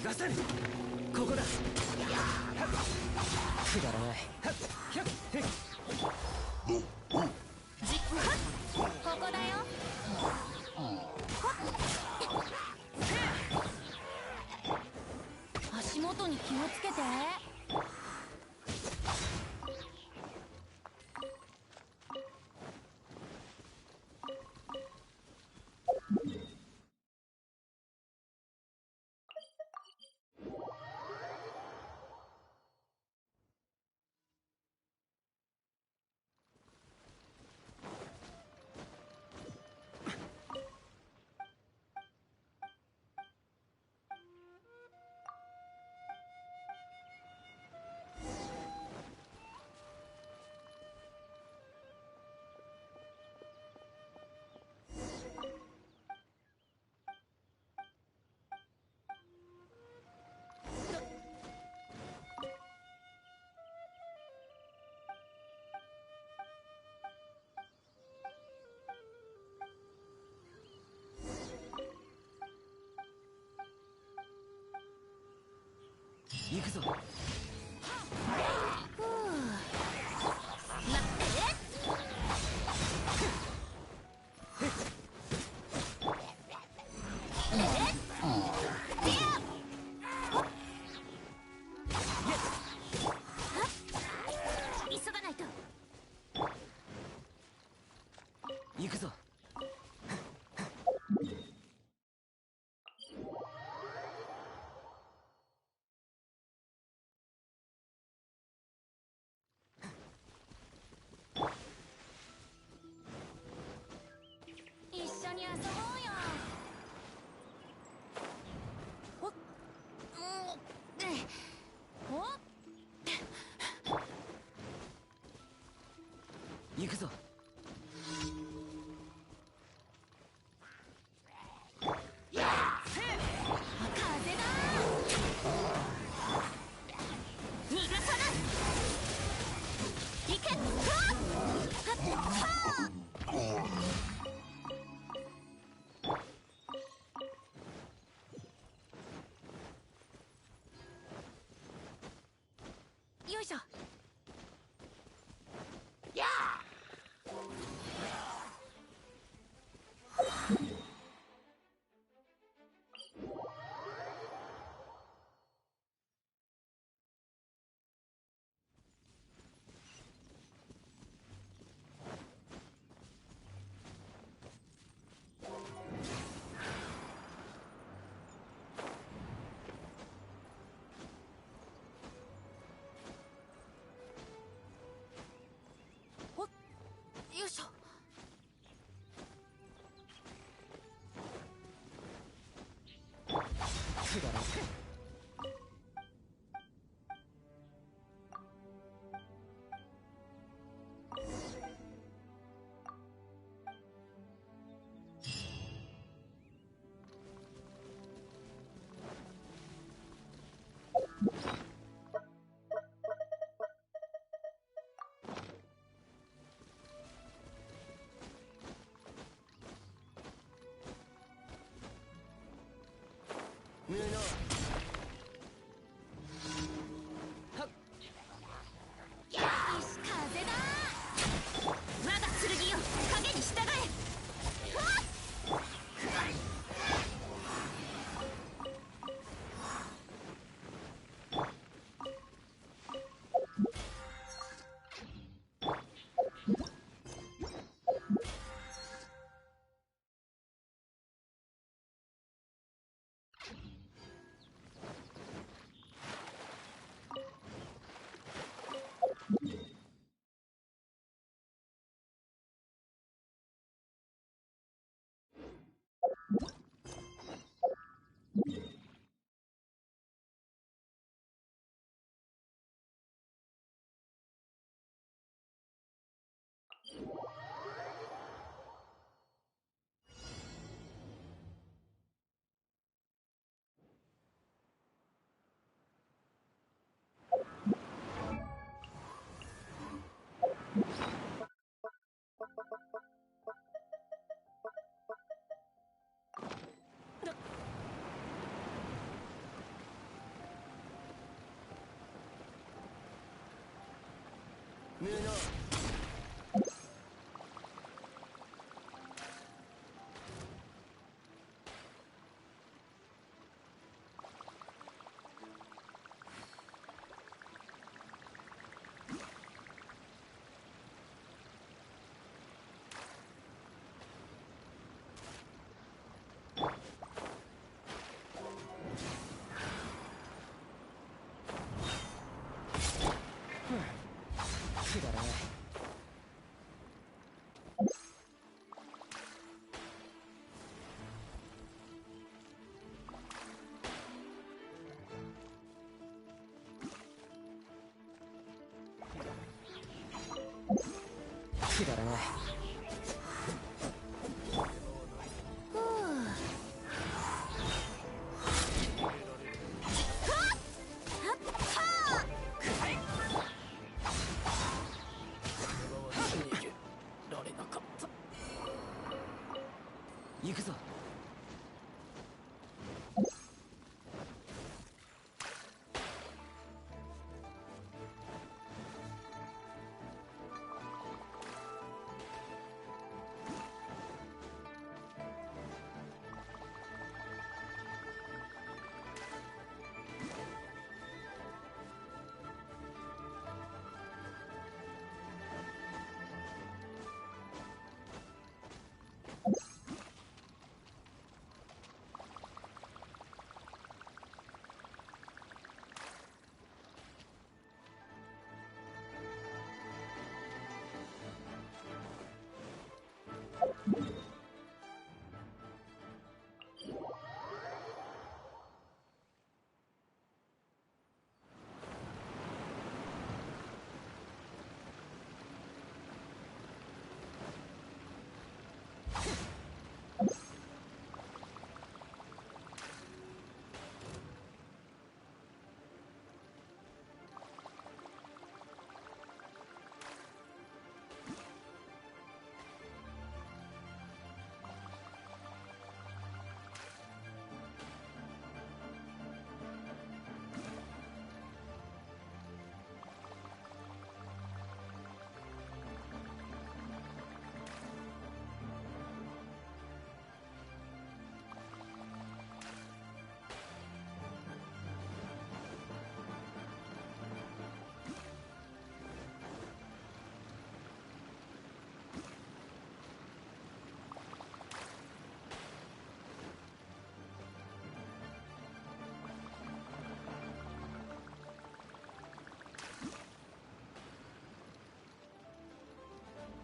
逃がさぬ。ここだ。くだらない。ここだよ。足元に気をつけて。行くぞ。急がないと。行くぞ。一緒に遊ぼうよ。おっ、おっ、行くぞ。風だ。逃がさない。行け。よいしょ。よいしょ。くだらない。無能。よし、風だ。我が剣よ、影に従え。くだらない。くだらない。行くぞ。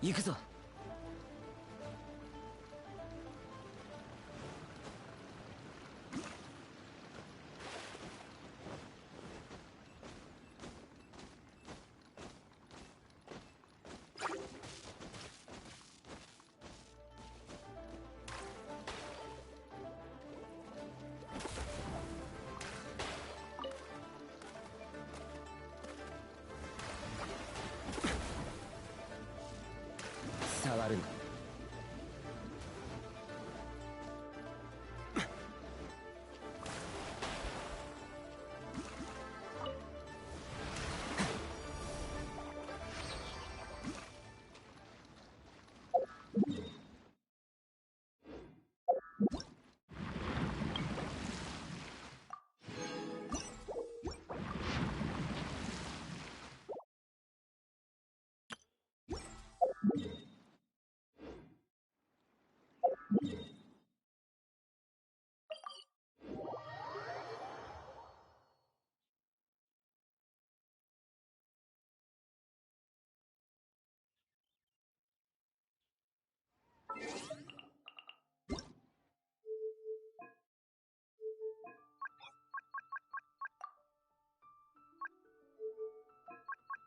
行くぞ。触るな。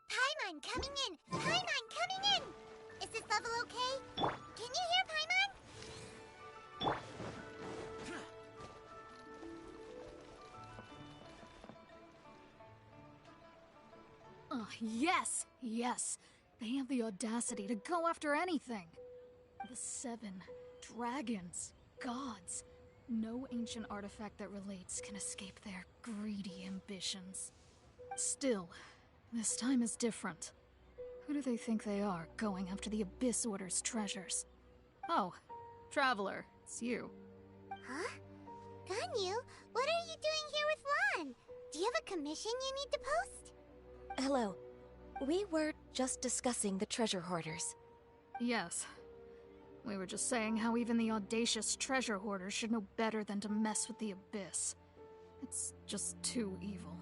Paimon coming in! Paimon coming in! Is this level okay? Can you hear Paimon? Yes! Yes! They have the audacity to go after anything! The seven dragons, gods. No ancient artifact that relates can escape their greedy ambitions. Still, this time is different. Who do they think they are, going after the Abyss Order's treasures? Oh, Traveler, it's you. Huh? Ganyu, what are you doing here with Lan? Do you have a commission you need to post? Hello. We were just discussing the treasure hoarders. Yes. We were just saying how even the audacious treasure hoarders should know better than to mess with the Abyss. It's just too evil.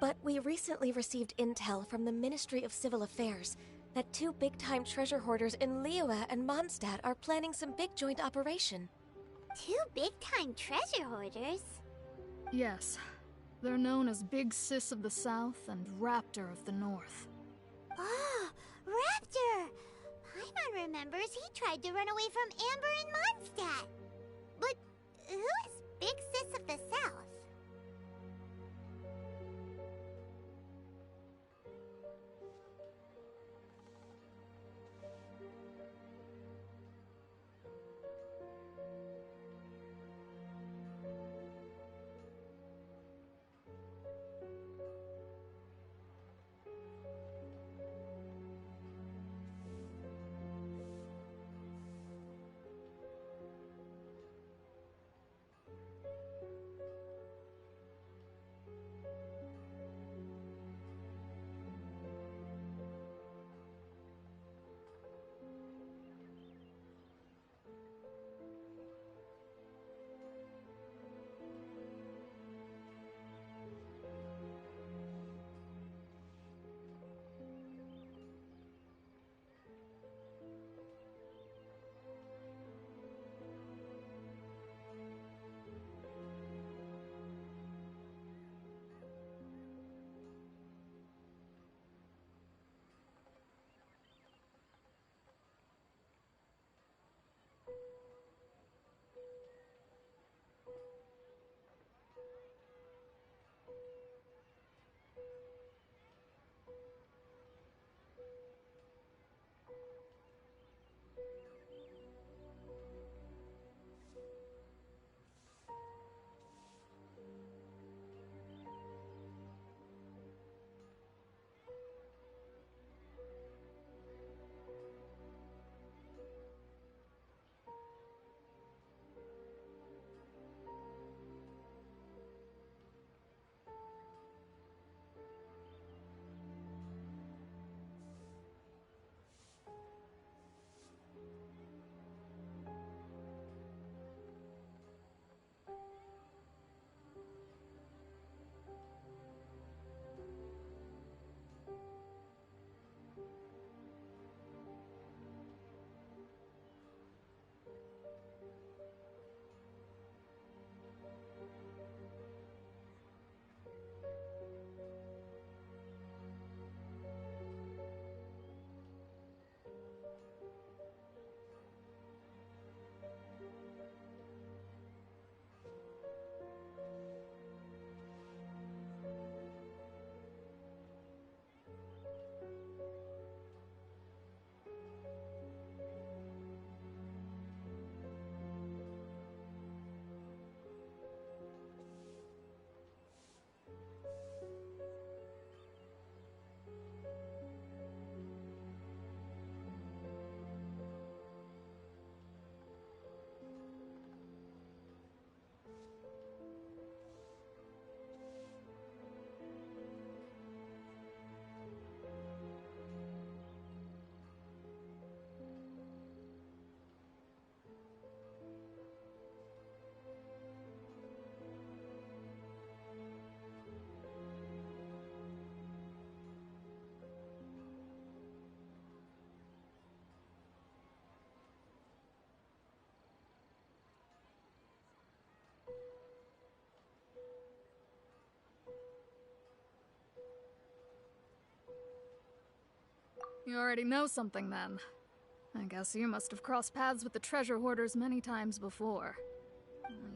But we recently received intel from the Ministry of Civil Affairs that two big-time treasure hoarders in Liyue and Mondstadt are planning some big joint operation. Two big-time treasure hoarders? Yes. They're known as Big Sis of the South and Raptor of the North. Oh, Raptor! Paimon remembers he tried to run away from Amber and Mondstadt. But who is Big Sis of the South? You already know something then. I guess you must have crossed paths with the treasure hoarders many times before.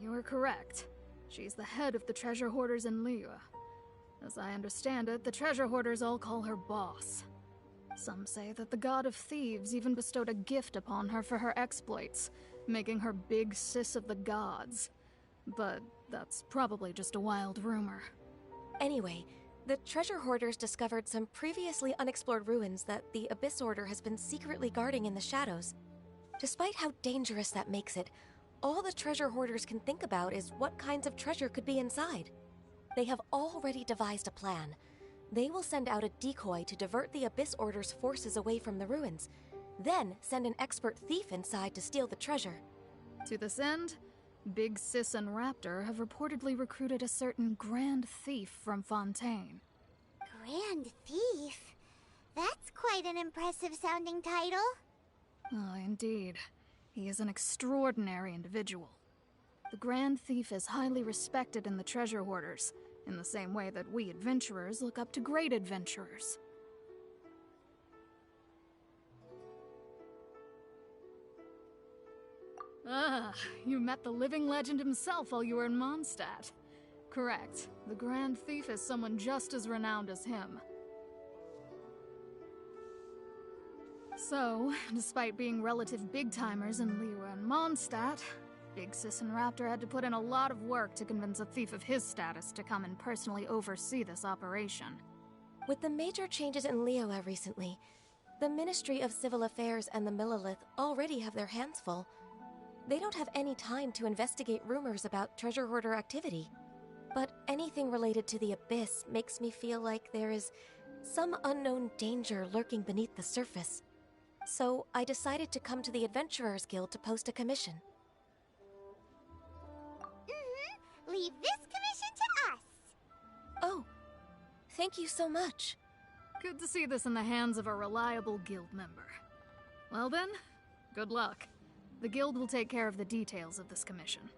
You are correct. She's the head of the treasure hoarders in Liyue. As I understand it, the treasure hoarders all call her boss. Some say that the god of thieves even bestowed a gift upon her for her exploits, making her Big Sis of the gods. But that's probably just a wild rumor. Anyway, The treasure hoarders discovered some previously unexplored ruins that the Abyss Order has been secretly guarding in the shadows. Despite how dangerous that makes it, all the treasure hoarders can think about is what kinds of treasure could be inside. They have already devised a plan. They will send out a decoy to divert the Abyss Order's forces away from the ruins, then send an expert thief inside to steal the treasure. To this end, Big Sis and Raptor have reportedly recruited a certain Grand Thief from Fontaine. Grand Thief? That's quite an impressive sounding title. Oh, indeed. He is an extraordinary individual. The Grand Thief is highly respected in the treasure hoarders, in the same way that we adventurers look up to great adventurers. Ah, you met the living legend himself while you were in Mondstadt. Correct. The Grand Thief is someone just as renowned as him. So, despite being relative big-timers in Liyue and Mondstadt, Big Sis and Raptor had to put in a lot of work to convince a thief of his status to come and personally oversee this operation. With the major changes in Liyue recently, the Ministry of Civil Affairs and the Millelith already have their hands full. They don't have any time to investigate rumors about treasure hoarder activity. But anything related to the Abyss makes me feel like there is some unknown danger lurking beneath the surface. So I decided to come to the Adventurers Guild to post a commission. Leave this commission to us. Oh, thank you so much. Good to see this in the hands of a reliable guild member. Well then, good luck. The guild will take care of the details of this commission.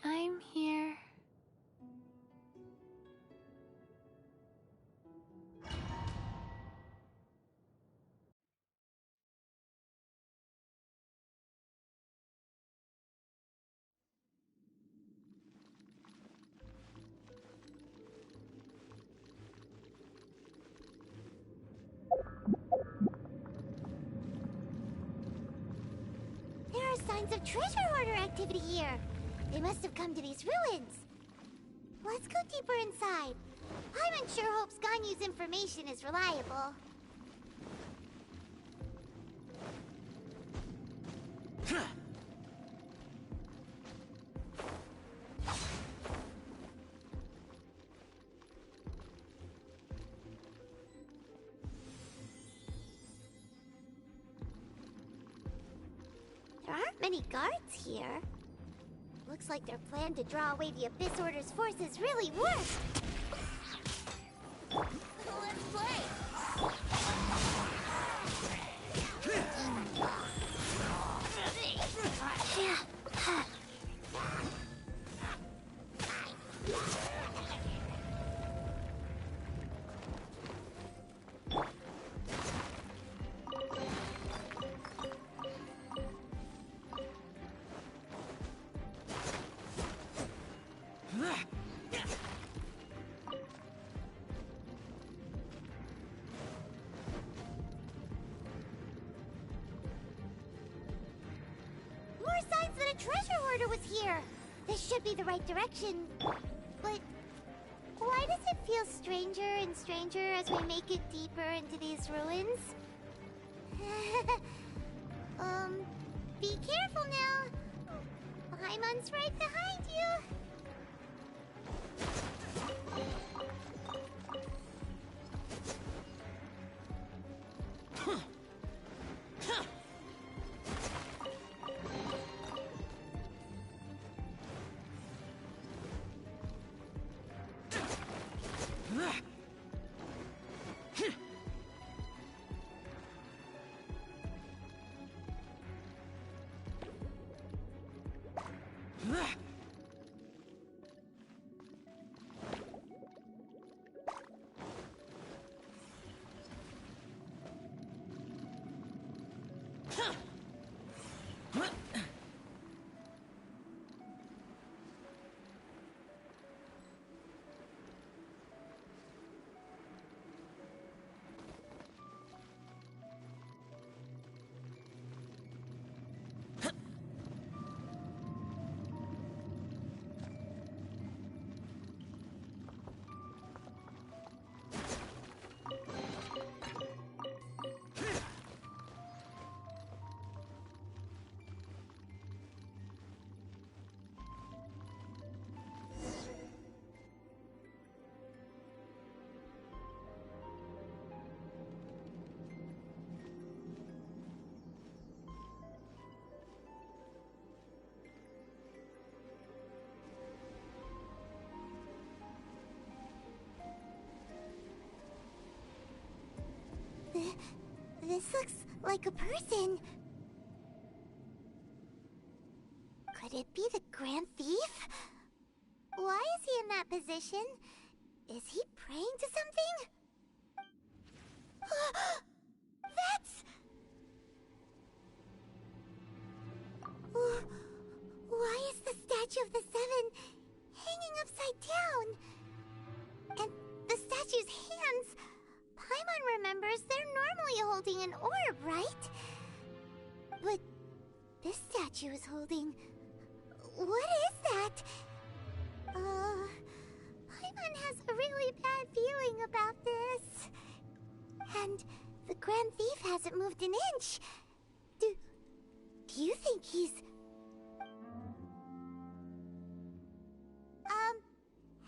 I'm here. There are signs of treasure hoarder activity here. They must have come to these ruins. Let's go deeper inside. I'm unsure Hope Ganyu's information is reliable. There aren't many guards here. Looks like their plan to draw away the Abyss Order's forces really worked. Let's play! Signs that a treasure hoarder was here. This should be the right direction. But why does it feel stranger and stranger as we make it deeper into these ruins? Paimon's right behind you! This looks like a person. Could it be the Grand Thief? Why is he in that position? Is he praying to something? That's... Why is the statue of the Seven hanging upside down? And the statue's hands... Paimon remembers they're normally holding an orb, right? But this statue is holding... What is that? Paimon has a really bad feeling about this. And the Grand Thief hasn't moved an inch. Do you think he's...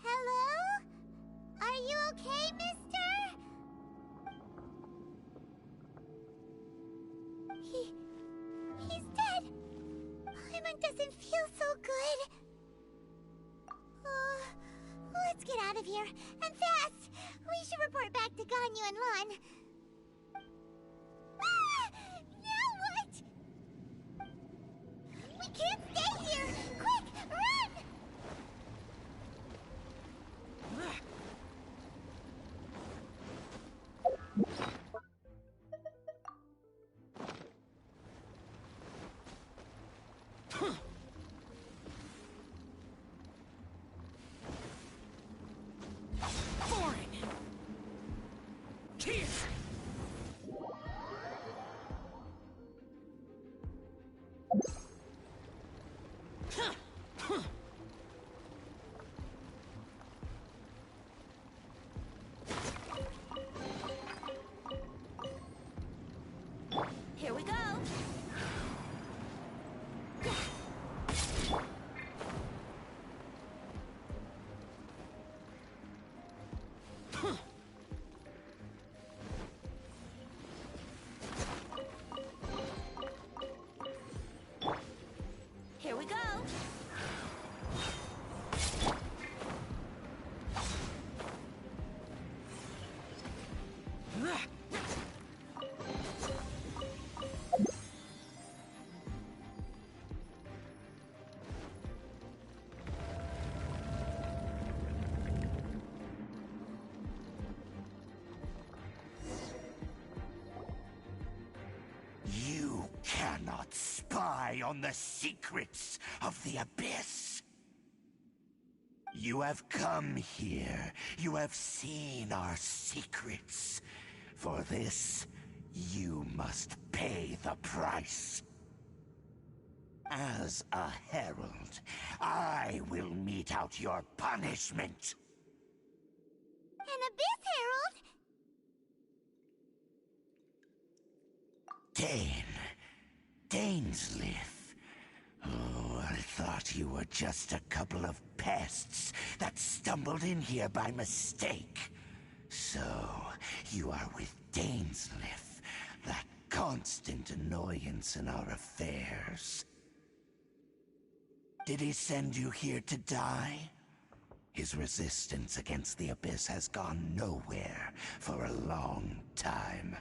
Hello? Are you okay, mister? He's dead. Paimon doesn't feel so good. Let's get out of here, and fast! We should report back to Ganyu and Lon. Now what? We can't stay here! Quick, run! Here we go. Here we go. You cannot spy on the secrets of the Abyss. You have come here. You have seen our secrets. For this, you must pay the price. As a herald, I will mete out your punishment. An Abyss Herald? Dane. Dainsleif. Oh, thought you were just a couple of pests that stumbled in here by mistake. So, you are with Dainsliff, that constant annoyance in our affairs. Did he send you here to die? His resistance against the Abyss has gone nowhere for a long time.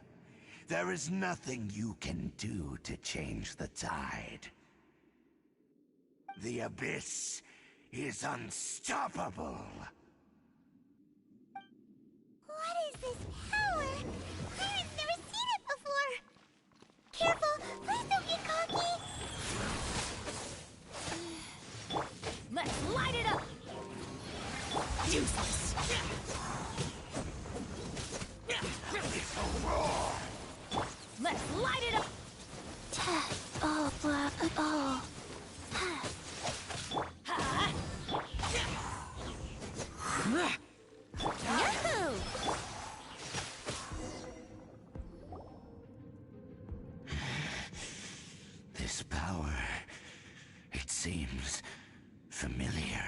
There is nothing you can do to change the tide. The Abyss is unstoppable. What is this power? I've never seen it before. Careful, please don't get cocky. Let's light it up! Useless! Let's light it up! Oh, blah, oh. Yahoo! This power, it seems familiar.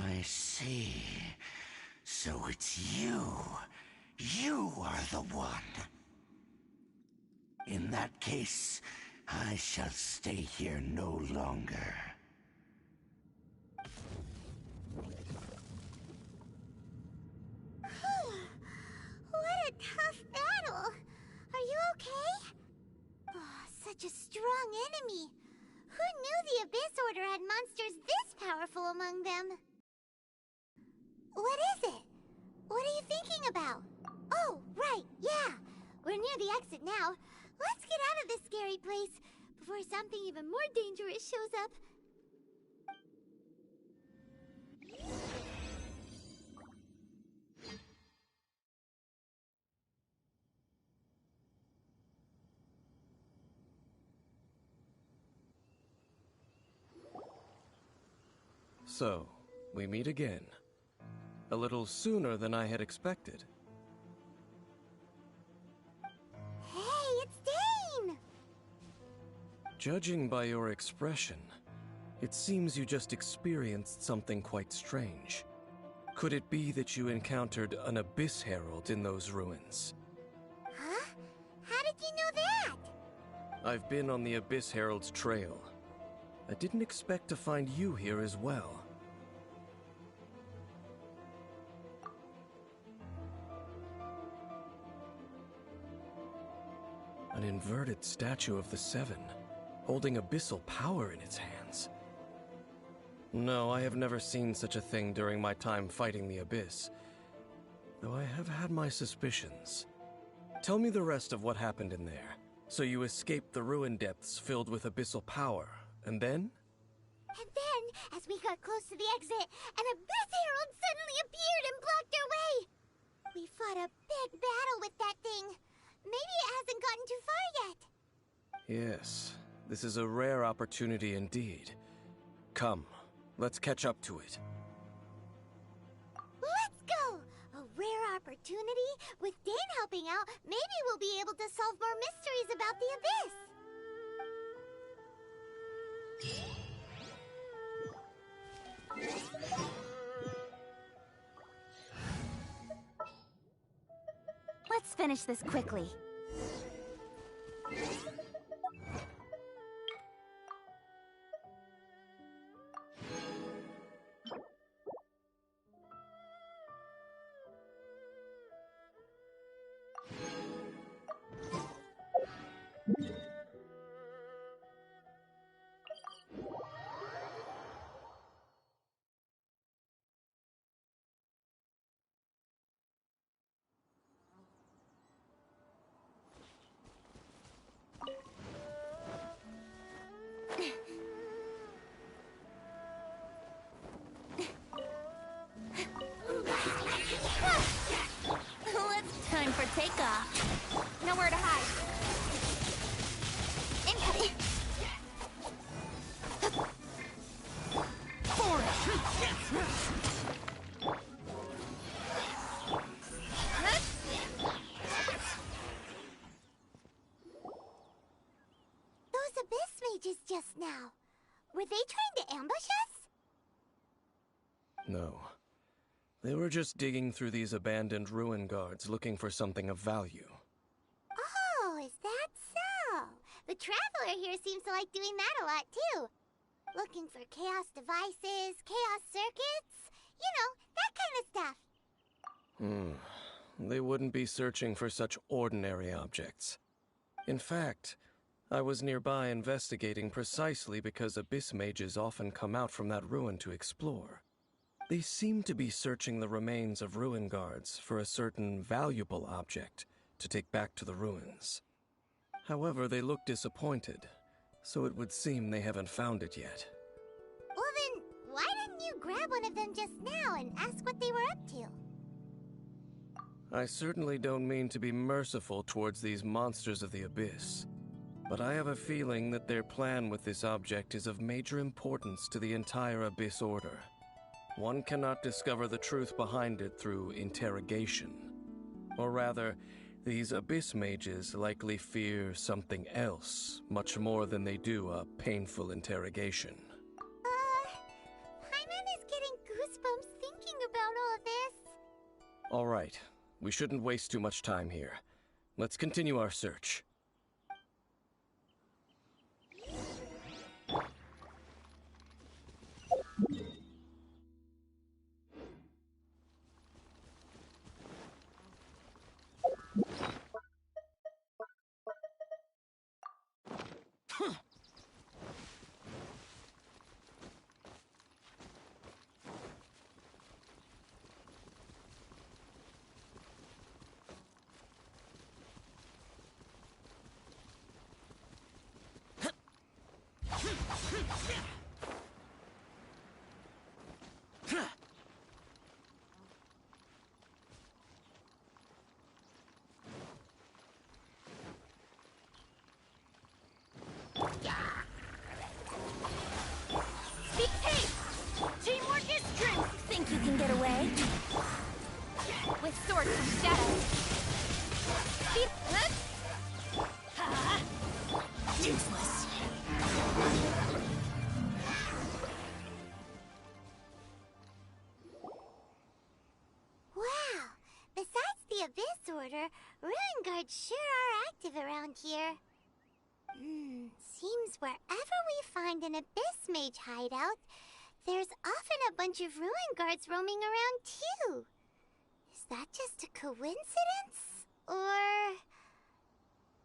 I see. So it's you. You are the one. In that case, I shall stay here no longer. What a tough battle. Are you okay? Oh, such a strong enemy. Who knew the Abyss Order had monsters this powerful among them? What is it? What are you thinking about? Oh, right, yeah. We're near the exit now. Let's get out of this scary place before something even more dangerous shows up. So, we meet again. A little sooner than I had expected. Hey, it's Dane! Judging by your expression, it seems you just experienced something quite strange. Could it be that you encountered an Abyss Herald in those ruins? Huh? How did you know that? I've been on the Abyss Herald's trail. I didn't expect to find you here as well. An inverted statue of the Seven, holding abyssal power in its hands. No, I have never seen such a thing during my time fighting the Abyss, though I have had my suspicions. Tell me the rest of what happened in there. So you escaped the ruin depths filled with abyssal power, and then? And then, as we got close to the exit, an Abyss Herald suddenly appeared and blocked our way! We fought a big battle with that thing. Maybe it hasn't gotten too far yet. Yes, this is a rare opportunity indeed. Come, let's catch up to it. Let's go! A rare opportunity? With Dane helping out, maybe we'll be able to solve more mysteries about the Abyss! Let's finish this quickly. It's time for takeoff. Nowhere to hide. Incoming. branches just now. Were they trying to ambush us? No. They were just digging through these abandoned ruin guards looking for something of value. Oh, is that so? The Traveler here seems to like doing that a lot, too. Looking for chaos devices, chaos circuits, you know, that kind of stuff. They wouldn't be searching for such ordinary objects. In fact, I was nearby investigating precisely because abyss mages often come out from that ruin to explore. They seem to be searching the remains of ruin guards for a certain valuable object to take back to the ruins. However, they look disappointed, so it would seem they haven't found it yet. Well then, why didn't you grab one of them just now and ask what they were up to? I certainly don't mean to be merciful towards these monsters of the abyss, but I have a feeling that their plan with this object is of major importance to the entire Abyss Order. One cannot discover the truth behind it through interrogation. Or rather, these Abyss mages likely fear something else, much more than they do a painful interrogation. Paimon is getting goosebumps thinking about all this. All right, we shouldn't waste too much time here. Let's continue our search. Speak pace! Teamwork is strength! Think you can get away? With swords from shadows. Speak... Useless. Wow, besides the Abyss Order, ruin guards sure are active around here. Seems wherever we find an Abyss Mage hideout, there's often a bunch of ruin guards roaming around too. Is that just a coincidence? Or...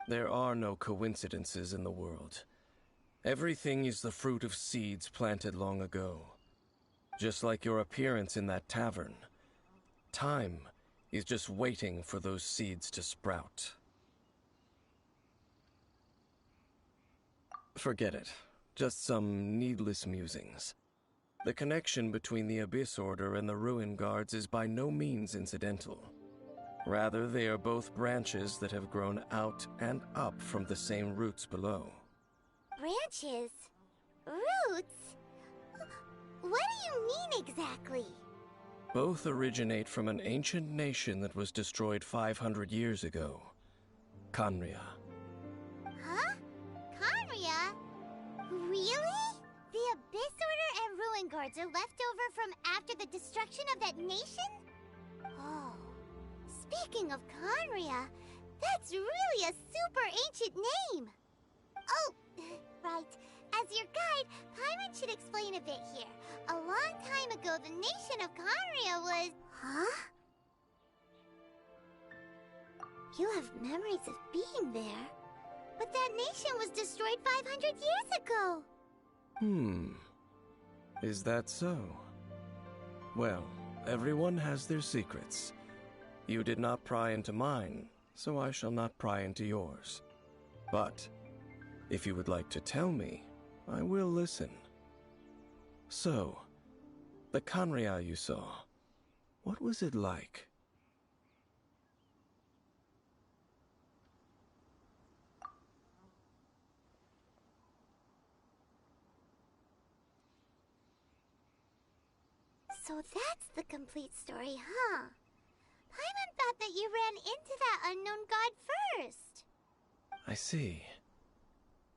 There are no coincidences in the world. Everything is the fruit of seeds planted long ago. Just like your appearance in that tavern. Time is just waiting for those seeds to sprout. Forget it. Just some needless musings. The connection between the Abyss Order and the Ruin Guards is by no means incidental. Rather, they are both branches that have grown out and up from the same roots below. branches? Roots? What do you mean exactly? Both originate from an ancient nation that was destroyed 500 years ago. Khaenri'ah. Huh? Khaenri'ah? Really? The Abyss Order and Ruin Guards are left over from after the destruction of that nation? Oh. Speaking of Khaenri'ah, that's really a super ancient name! Oh, right. As your guide, Paimon should explain a bit here. A long time ago, the nation of Khaenri'ah was... Huh? You have memories of being there. But that nation was destroyed 500 years ago! Is that so? Well, everyone has their secrets. You did not pry into mine, so I shall not pry into yours. But, if you would like to tell me, I will listen. So, the Khaenri'ah you saw, what was it like? So that's the complete story, huh? Paimon thought that you ran into that unknown god first. I see.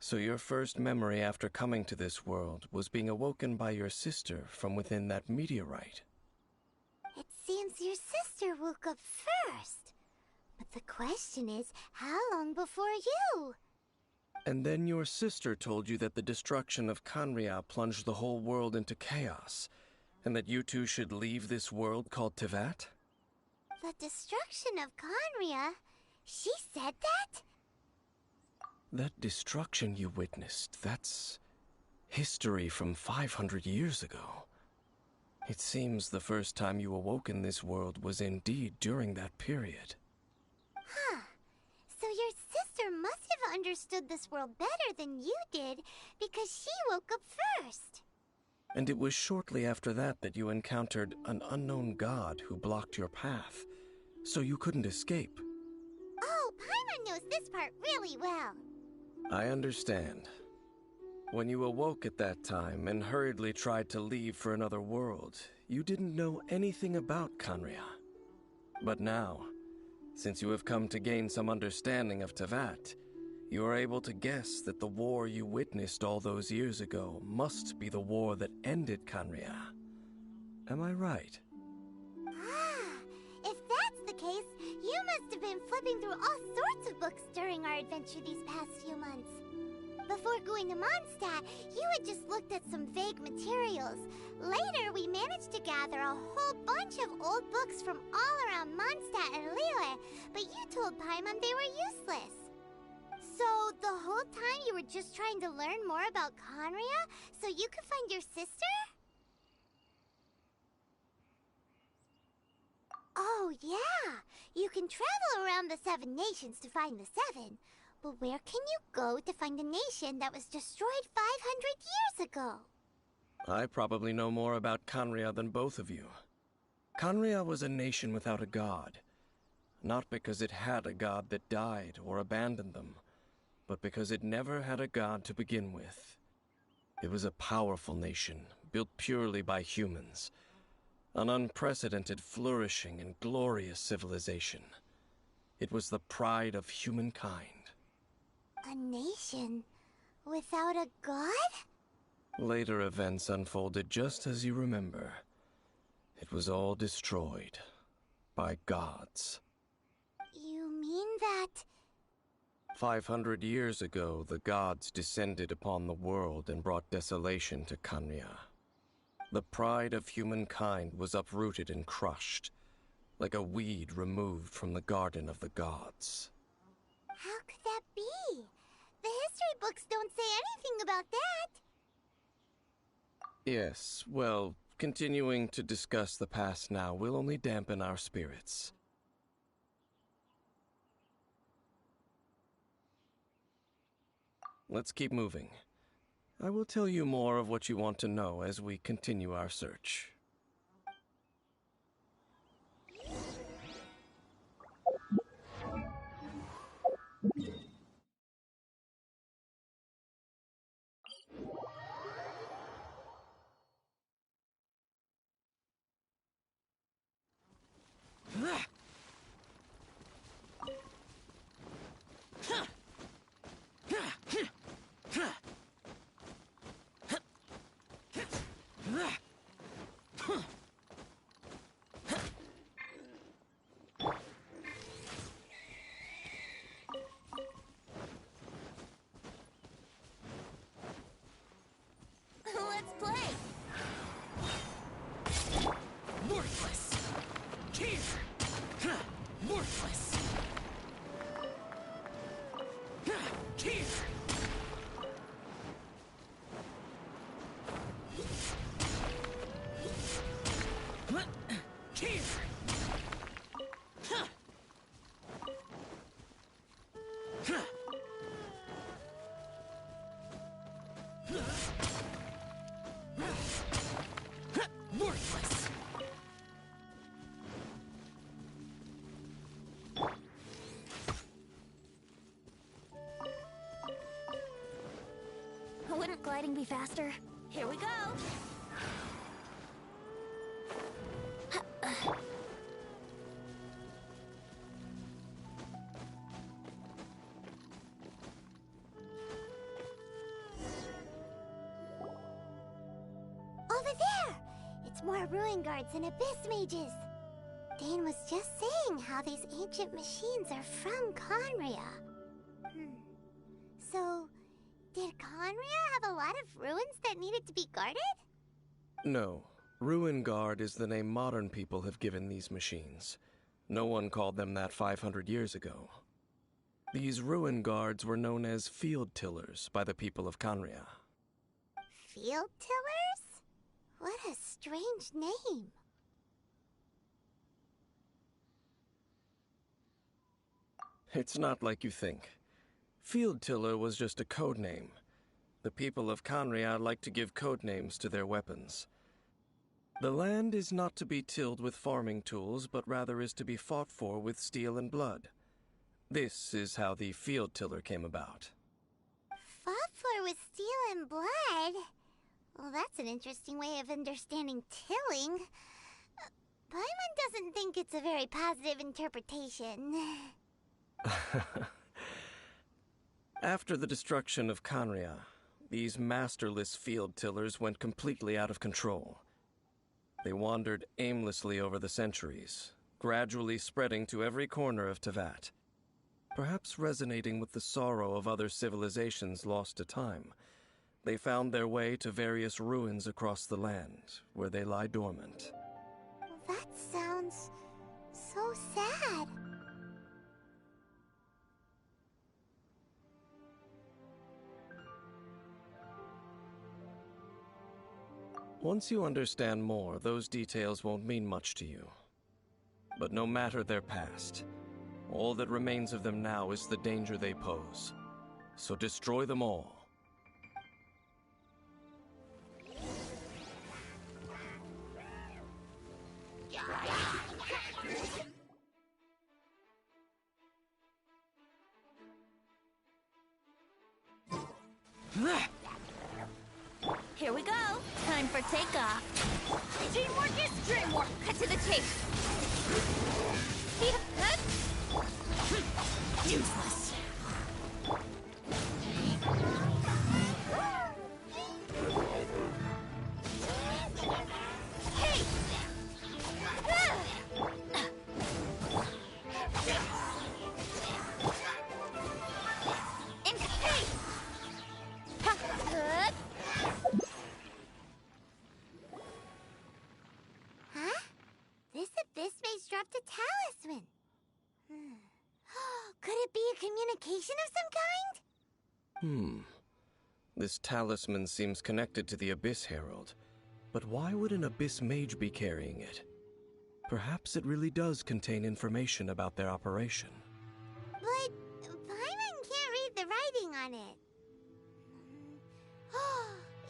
So your first memory after coming to this world was being awoken by your sister from within that meteorite. It seems your sister woke up first. But the question is, how long before you? And then your sister told you that the destruction of Kanria plunged the whole world into chaos, and that you two should leave this world called Tevat? The destruction of Conria? She said that? That destruction you witnessed, that's history from 500 years ago. It seems the first time you awoke in this world was indeed during that period. Huh. So your sister must have understood this world better than you did, because she woke up first. And it was shortly after that that you encountered an unknown god who blocked your path, so you couldn't escape. Oh, Paimon knows this part really well. I understand. When you awoke at that time and hurriedly tried to leave for another world, you didn't know anything about Kanria. But now, since you have come to gain some understanding of Tevat, you are able to guess that the war you witnessed all those years ago must be the war that ended Kanria. Am I right? Ah, if that's the case, you must have been flipping through all sorts of books during our adventure these past few months. Before going to Mondstadt, you had just looked at some vague materials. Later, we managed to gather a whole bunch of old books from all around Mondstadt and Liyue, but you told Paimon they were useless. So, the whole time you were just trying to learn more about Conria so you could find your sister? Oh, yeah! You can travel around the 7 nations to find the 7. But where can you go to find a nation that was destroyed 500 years ago? I probably know more about Kanria than both of you. Kanria was a nation without a god. Not because it had a god that died or abandoned them, but because it never had a god to begin with. It was a powerful nation, built purely by humans. An unprecedented, flourishing, and glorious civilization. It was the pride of humankind. A nation without a god? Later events unfolded just as you remember. It was all destroyed by gods. You mean that... 500 years ago, the gods descended upon the world and brought desolation to Kanria. The pride of humankind was uprooted and crushed, like a weed removed from the garden of the gods. How could that be? The history books don't say anything about that. Yes, well, continuing to discuss the past now will only dampen our spirits. Let's keep moving. I will tell you more of what you want to know as we continue our search. Let's play! Worthless! Here! Worthless! Here! Here! Worthless! Wouldn't gliding be faster? Here we go! over there! It's more ruin guards and abyss mages. Dane was just saying how these ancient machines are from Conria. So, did Conria have a lot of ruins that needed to be guarded? No. Ruin Guard is the name modern people have given these machines. No one called them that 500 years ago. These ruin guards were known as field tillers by the people of Conria. Field tillers? What a strange name. It's not like you think. Field tiller was just a code name. The people of Conria like to give code names to their weapons. The land is not to be tilled with farming tools, but rather is to be fought for with steel and blood. This is how the field tiller came about. Fought for with steel and blood? Well, that's an interesting way of understanding tilling. Paimon doesn't think it's a very positive interpretation. After the destruction of Conria, these masterless field tillers went completely out of control. They wandered aimlessly over the centuries, gradually spreading to every corner of Tevat. Perhaps resonating with the sorrow of other civilizations lost to time, they found their way to various ruins across the land, where they lie dormant. That sounds so sad. Once you understand more, those details won't mean much to you. But no matter their past, all that remains of them now is the danger they pose. So destroy them all. Here we go. Time for takeoff. Teamwork is dreamwork. Cut to the chase. Useless. Hey! Huh? This abyss maze dropped a talisman. Could it be a communication of some kind? This talisman seems connected to the Abyss Herald. But why would an Abyss Mage be carrying it? Perhaps it really does contain information about their operation. But Paimon can't read the writing on it.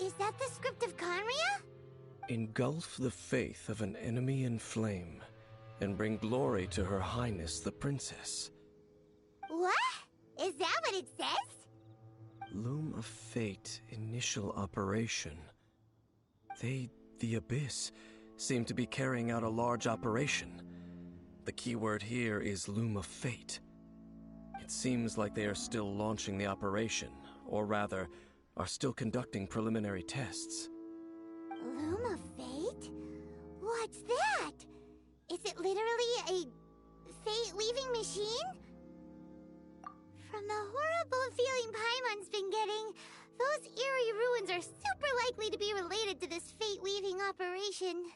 Is that the script of Conria? Engulf the faith of an enemy in flame, and bring glory to Her Highness the Princess. What? Is that what it says? Loom of Fate, initial operation. They, the Abyss, seem to be carrying out a large operation. The keyword here is Loom of Fate. It seems like they are still launching the operation, or rather, are still conducting preliminary tests. Loom of Fate? What's that? Is it literally a fate-weaving machine? From the horrible feeling Paimon's been getting, those eerie ruins are super likely to be related to this fate-weaving operation.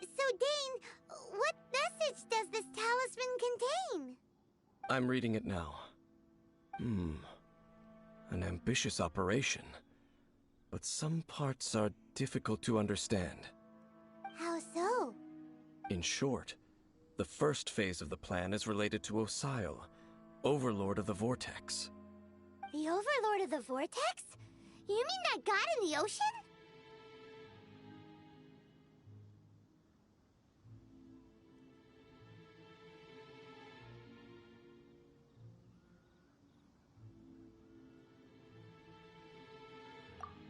So, Dane, what message does this talisman contain? I'm reading it now. An ambitious operation. But some parts are difficult to understand. How so? In short, the first phase of the plan is related to Osile, Overlord of the Vortex. The Overlord of the Vortex? You mean that god in the ocean?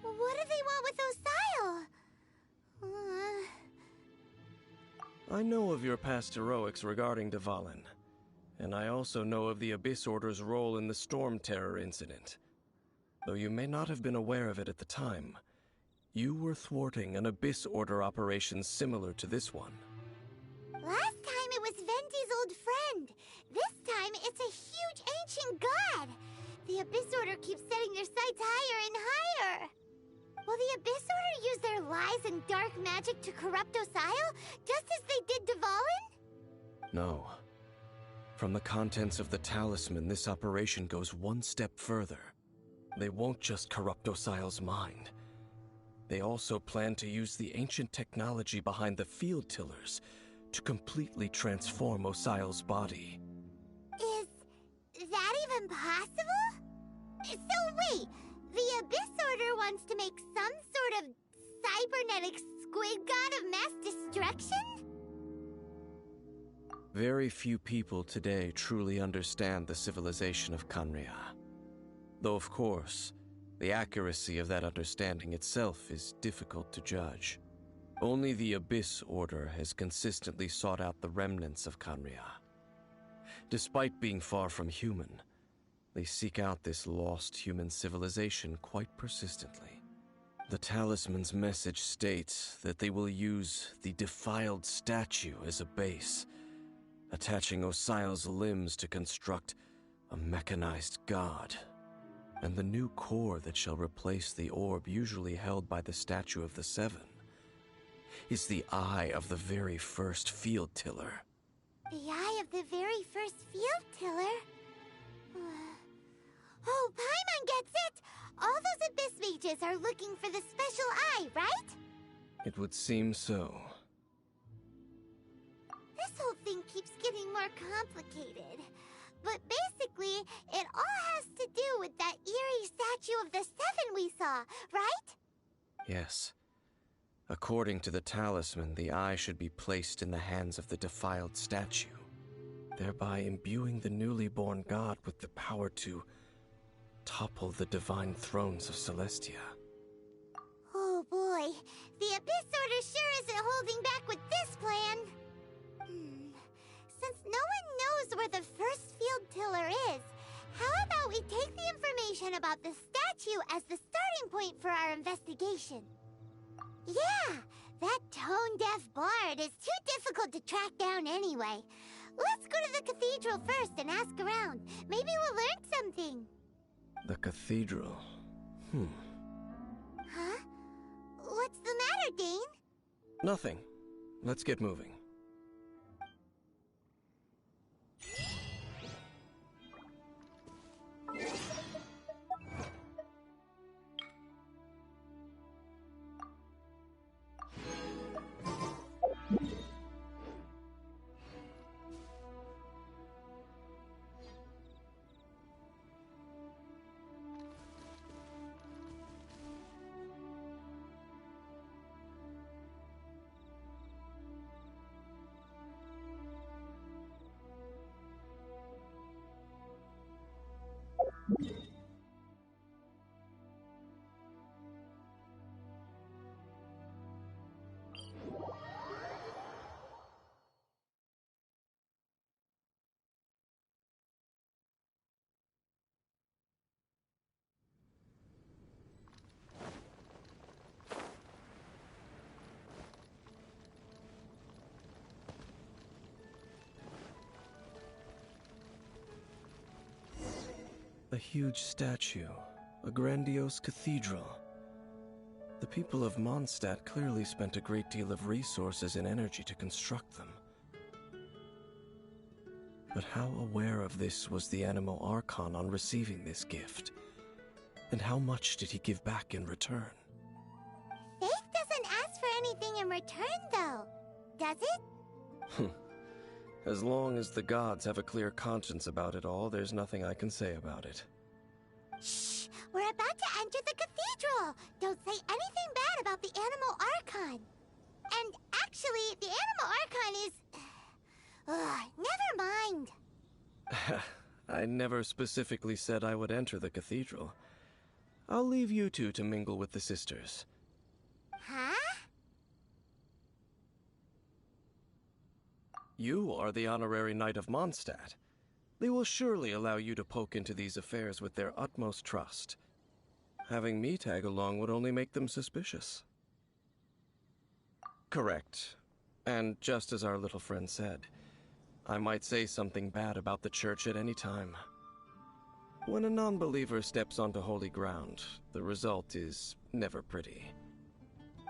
What do they want with Osile? I know of your past heroics regarding Dvalin, and I also know of the Abyss Order's role in the Storm Terror incident. Though you may not have been aware of it at the time, You were thwarting an Abyss Order operation similar to this one. Last time it was Venti's old friend. This time it's a huge ancient god. The Abyss Order keeps setting their sights higher and higher. Will the Abyss Order use their lies and dark magic to corrupt Osile, just as they did Dvalin? No. From the contents of the talisman, this operation goes one step further. They won't just corrupt Osile's mind. They also plan to use the ancient technology behind the field tillers to completely transform Osile's body. Is that even possible? So wait, the Abyss Order wants to make some sort of cybernetic squid god of mass destruction? Very few people today truly understand the civilization of Khaenri'ah. Though of course, the accuracy of that understanding itself is difficult to judge. Only the Abyss Order has consistently sought out the remnants of Khaenri'ah. Despite being far from human, they seek out this lost human civilization quite persistently. The talisman's message states that they will use the defiled statue as a base, attaching Osile's limbs to construct a mechanized god. And the new core that shall replace the orb usually held by the Statue of the Seven is the eye of the very first field tiller. The eye of the very first field tiller? Oh, Paimon gets it! All those Abyss mages are looking for the special eye, right? It would seem so. This whole thing keeps getting more complicated. But basically, it all has to do with that eerie statue of the Seven we saw, right? Yes. According to the talisman, the eye should be placed in the hands of the defiled statue, thereby imbuing the newly born god with the power to topple the divine thrones of Celestia. Oh boy, the Abyss Order sure isn't holding back with this plan. Since no one knows where the first field tiller is, how about we take the information about the statue as the starting point for our investigation? Yeah, that tone-deaf bard is too difficult to track down anyway. Let's go to the cathedral first and ask around. Maybe we'll learn something. The cathedral. Huh? What's the matter, Dane? Nothing. Let's get moving. A huge statue, a grandiose cathedral. The people of Mondstadt clearly spent a great deal of resources and energy to construct them. But how aware of this was the Animo Archon on receiving this gift? And how much did he give back in return? Faith doesn't ask for anything in return, though, does it? As long as the gods have a clear conscience about it all, there's nothing I can say about it. Shh! We're about to enter the cathedral! Don't say anything bad about the Animo Archon! And actually, the Animo Archon is... never mind! I never specifically said I would enter the cathedral. I'll leave you two to mingle with the sisters. Huh? You are the honorary knight of Mondstadt. They will surely allow you to poke into these affairs with their utmost trust. Having me tag along would only make them suspicious. Correct. And just as our little friend said, I might say something bad about the church at any time. When a non-believer steps onto holy ground, the result is never pretty.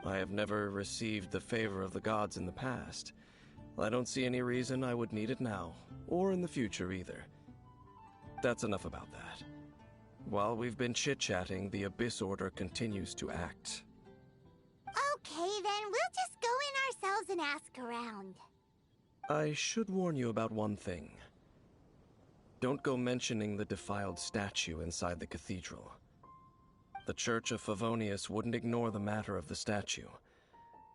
I have never received the favor of the gods in the past. I don't see any reason I would need it now, or in the future either. That's enough about that. While we've been chit-chatting, the Abyss Order continues to act. Okay, then we'll just go in ourselves and ask around. I should warn you about one thing. Don't go mentioning the defiled statue inside the cathedral. The Church of Favonius wouldn't ignore the matter of the statue,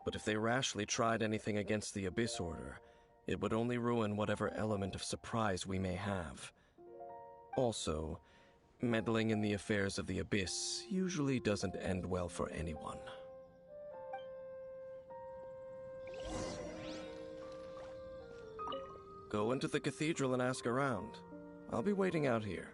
but if they rashly tried anything against the Abyss Order, it would only ruin whatever element of surprise we may have. Also, meddling in the affairs of the Abyss usually doesn't end well for anyone. Go into the cathedral and ask around. I'll be waiting out here.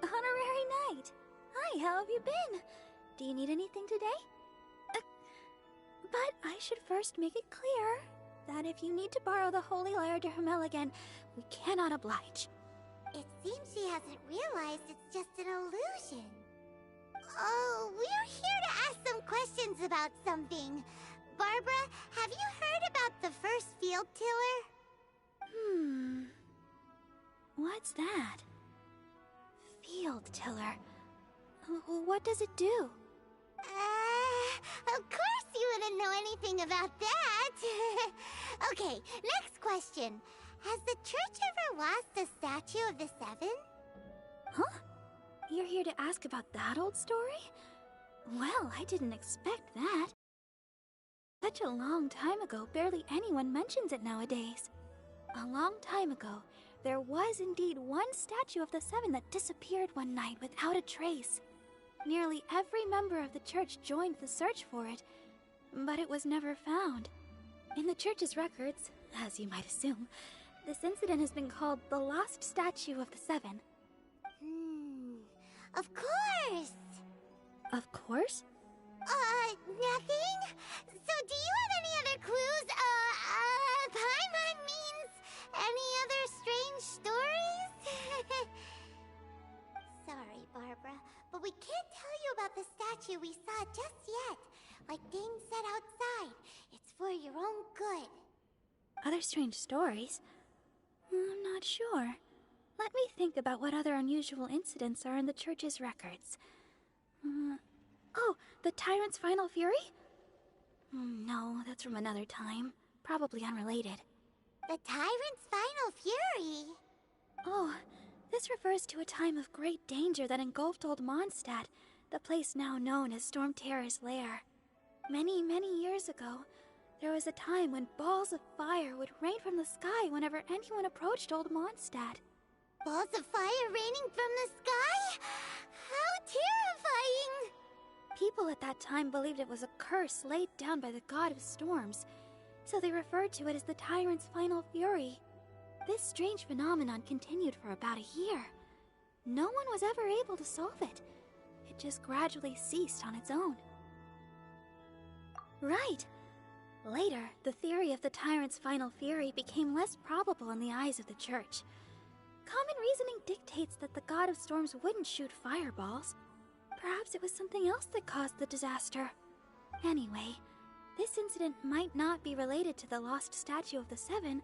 Honorary Knight! Hi, how have you been? Do you need anything today? But I should first make it clear that if you need to borrow the Holy Lyre de Hermel again, we cannot oblige. It seems she hasn't realized it's just an illusion. Oh, we're here to ask some questions about something. Barbara, have you heard about the first field tiller? What's that? Field tiller. What does it do? Of course you wouldn't know anything about that. Okay, next question. Has the church ever lost a statue of the Seven? Huh? You're here to ask about that old story? Well, I didn't expect that. Such a long time ago, barely anyone mentions it nowadays. A long time ago, there was indeed one statue of the Seven that disappeared one night without a trace. Nearly every member of the church joined the search for it, but it was never found. In the church's records, as you might assume, this incident has been called the Lost Statue of the Seven. Of course! Of course? Nothing? So do you have any other clues? Paimon means any other strange stories? Sorry, Barbara, but we can't tell you about the statue we saw just yet. Like Dane said outside, it's for your own good. Other strange stories? I'm not sure. Let me think about what other unusual incidents are in the church's records. Oh, the Tyrant's Final Fury? No, that's from another time. Probably unrelated. The Tyrant's Final Fury? Oh, this refers to a time of great danger that engulfed Old Mondstadt, the place now known as Storm Terror's lair. Many, many years ago, there was a time when balls of fire would rain from the sky whenever anyone approached Old Mondstadt. Balls of fire raining from the sky? How terrifying! People at that time believed it was a curse laid down by the god of storms, so they referred to it as the Tyrant's Final Fury. This strange phenomenon continued for about a year. No one was ever able to solve it. It just gradually ceased on its own. Right. Later, the theory of the Tyrant's Final Fury became less probable in the eyes of the church. Common reasoning dictates that the god of storms wouldn't shoot fireballs. Perhaps it was something else that caused the disaster. Anyway, this incident might not be related to the lost statue of the Seven,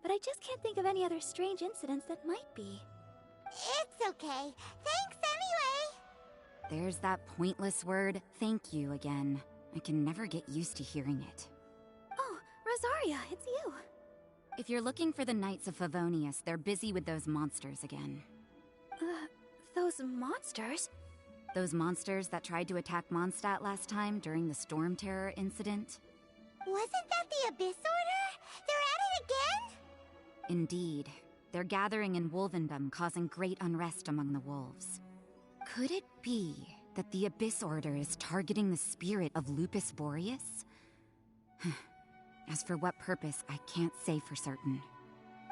but I just can't think of any other strange incidents that might be. It's okay. Thanks anyway! There's that pointless word, thank you, again. I can never get used to hearing it. Oh, Rosaria, it's you. If you're looking for the Knights of Favonius, they're busy with those monsters again. Those those monsters. Those monsters that tried to attack Mondstadt last time during the Storm Terror incident? Wasn't that the Abyss Order? They're at it again? Indeed. They're gathering in Wolvendom, causing great unrest among the wolves. Could it be that the Abyss Order is targeting the spirit of Lupus Boreas? As for what purpose, I can't say for certain.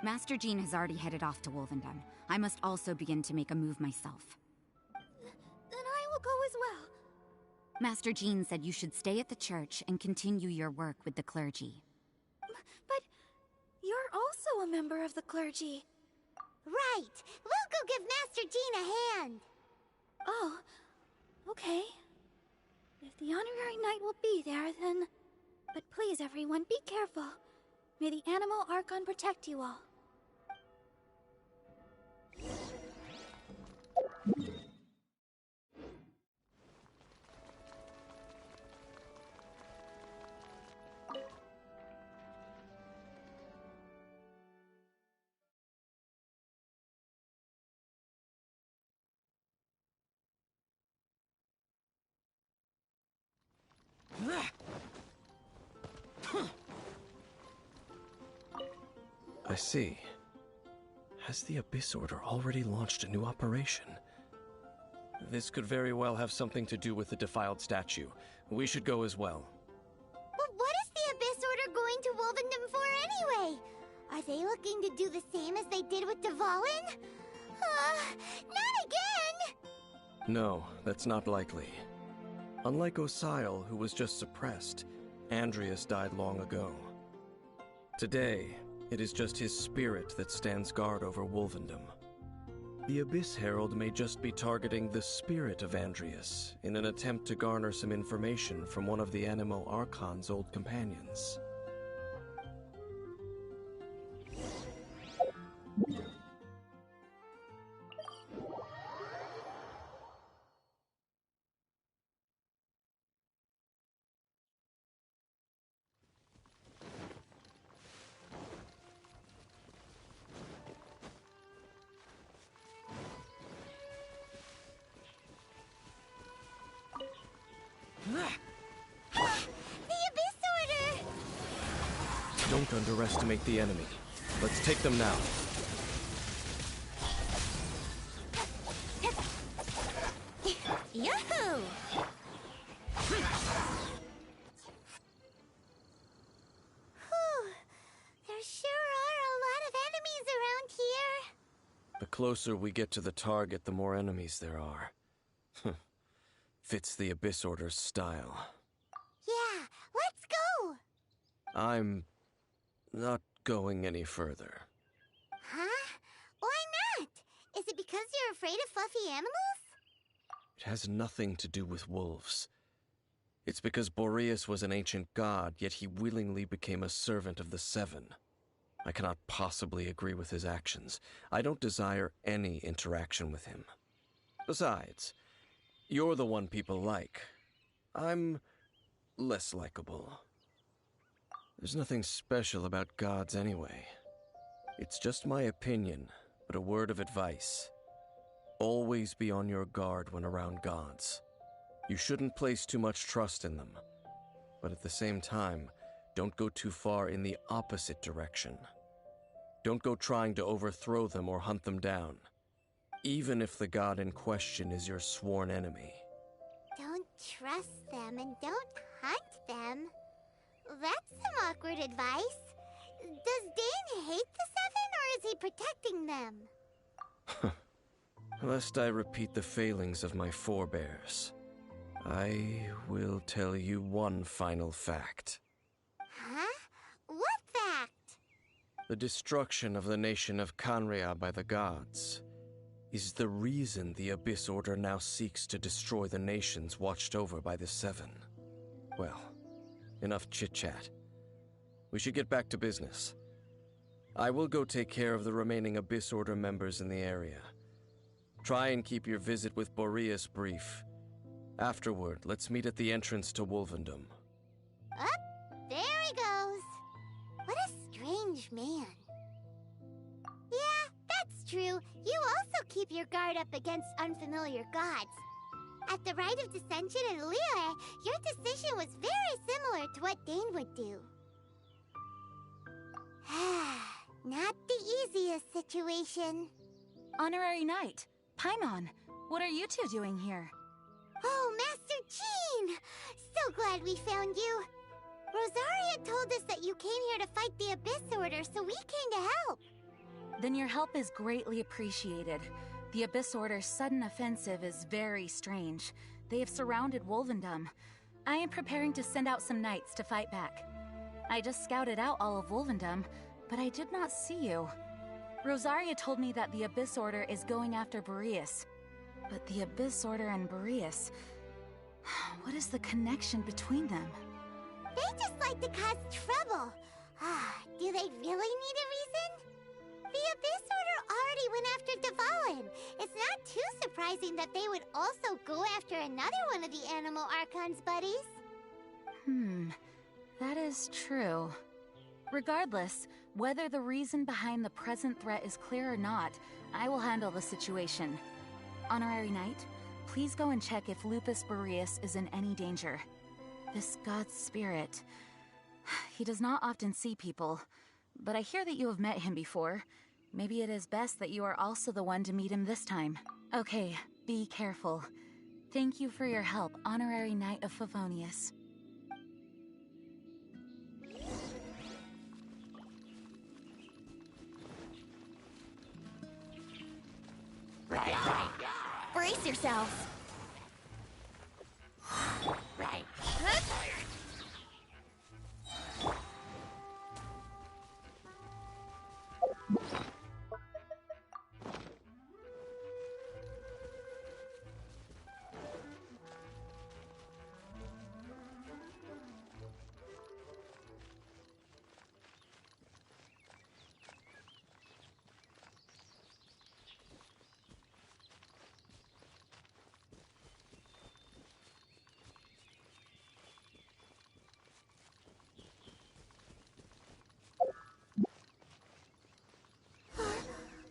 Master Jean has already headed off to Wolvendom. I must also begin to make a move myself. Then I will go as well. Master Jean said you should stay at the church and continue your work with the clergy. But you're also a member of the clergy. Right. We'll go give Master Jean a hand. Oh, okay. If the honorary knight will be there, then... But please, everyone, be careful. May the Animal Archon protect you all. I see. Has the Abyss Order already launched a new operation? This could very well have something to do with the defiled statue. We should go as well. But what is the Abyss Order going to Wolvendom for anyway? Are they looking to do the same as they did with Dvalin? Not again! No, that's not likely. Unlike Osile, who was just suppressed, Andreas died long ago. Today, it is just his spirit that stands guard over Wolvendom. The Abyss Herald may just be targeting the spirit of Andreas in an attempt to garner some information from one of the Animo Archon's old companions. The Abyss Order! Don't underestimate the enemy. Let's take them now. Yahoo! There sure are a lot of enemies around here. The closer we get to the target, the more enemies there are. Fits the Abyss Order's style. Yeah, let's go! I'm not going any further. Huh? Why not? Is it because you're afraid of fluffy animals? It has nothing to do with wolves. It's because Boreas was an ancient god, yet he willingly became a servant of the Seven. I cannot possibly agree with his actions. I don't desire any interaction with him. Besides, you're the one people like. I'm less likable. There's nothing special about gods anyway. It's just my opinion, but a word of advice. Always be on your guard when around gods. You shouldn't place too much trust in them. But at the same time, don't go too far in the opposite direction. Don't go trying to overthrow them or hunt them down, even if the god in question is your sworn enemy. Don't trust them and don't hunt them. That's some awkward advice. Does Dane hate the Seven, or is he protecting them? Lest I repeat the failings of my forebears, I will tell you one final fact. Huh? What fact? The destruction of the nation of Canria by the gods is the reason the Abyss Order now seeks to destroy the nations watched over by the Seven. Well, enough chit-chat. We should get back to business. I will go take care of the remaining Abyss Order members in the area. Try and keep your visit with Boreas brief. Afterward, let's meet at the entrance to Wolvendom. Up, there he goes. What a strange man. Yeah, that's true, you also keep your guard up against unfamiliar gods. At the Rite of Dissension in Liyue, your decision was very similar to what Dane would do. Not the easiest situation. Honorary Knight, Paimon, what are you two doing here? Oh, Master Jean! So glad we found you. Rosaria told us that you came here to fight the Abyss Order, so we came to help. Then your help is greatly appreciated. The Abyss Order's sudden offensive is very strange. They have surrounded Wolvendom. I am preparing to send out some knights to fight back. I just scouted out all of Wolvendom, but I did not see you. Rosaria told me that the Abyss Order is going after Boreas. But the Abyss Order and Boreas... what is the connection between them? They just like to cause trouble. Do they really need a reason? The Abyss Order already went after Dvalin. It's not too surprising that they would also go after another one of the Animal Archon's buddies. That is true. Regardless, whether the reason behind the present threat is clear or not, I will handle the situation. Honorary Knight, please go and check if Lupus Boreas is in any danger. This god's spirit... he does not often see people, but I hear that you have met him before. Maybe it is best that you are also the one to meet him this time. Okay, be careful. Thank you for your help, Honorary Knight of Favonius. Brace yourselves. Right.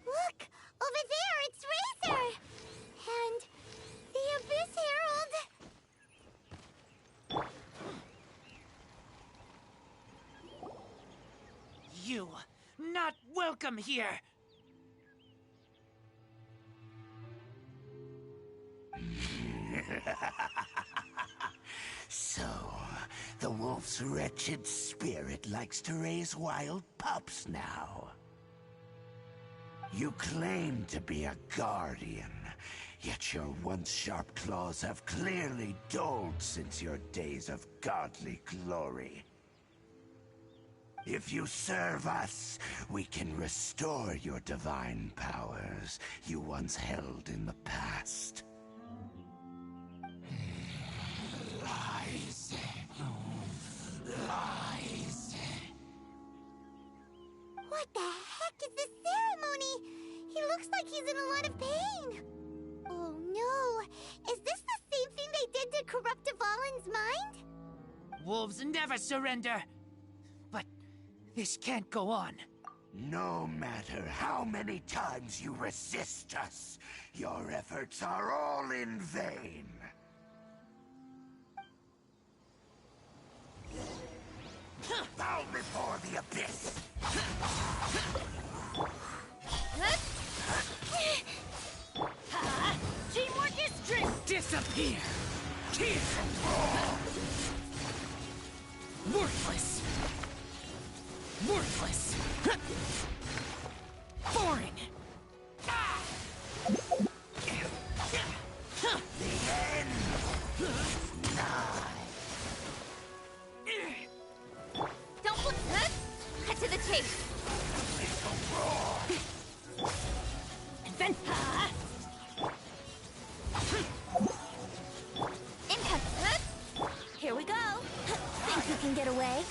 Look! Over there, it's Razor! And the Abyss Herald! You, not welcome here! So, the wolf's wretched spirit likes to raise wild pups now. You claim to be a guardian, yet your once sharp claws have clearly dulled since your days of godly glory. If you serve us, we can restore your divine powers you once held in the past. Lies. Lies. What the heck is this ceremony? He looks like he's in a lot of pain. Oh no! Is this the same thing they did to corrupt Dvalin's mind? Wolves never surrender! But this can't go on. No matter how many times you resist us, your efforts are all in vain. Bow before the abyss! Teamwork is strength! Disappear! Here! Worthless! Worthless! Boring! The end! Don't look. Cut to the chase. And then... Impact. Here we go. Think you can get away?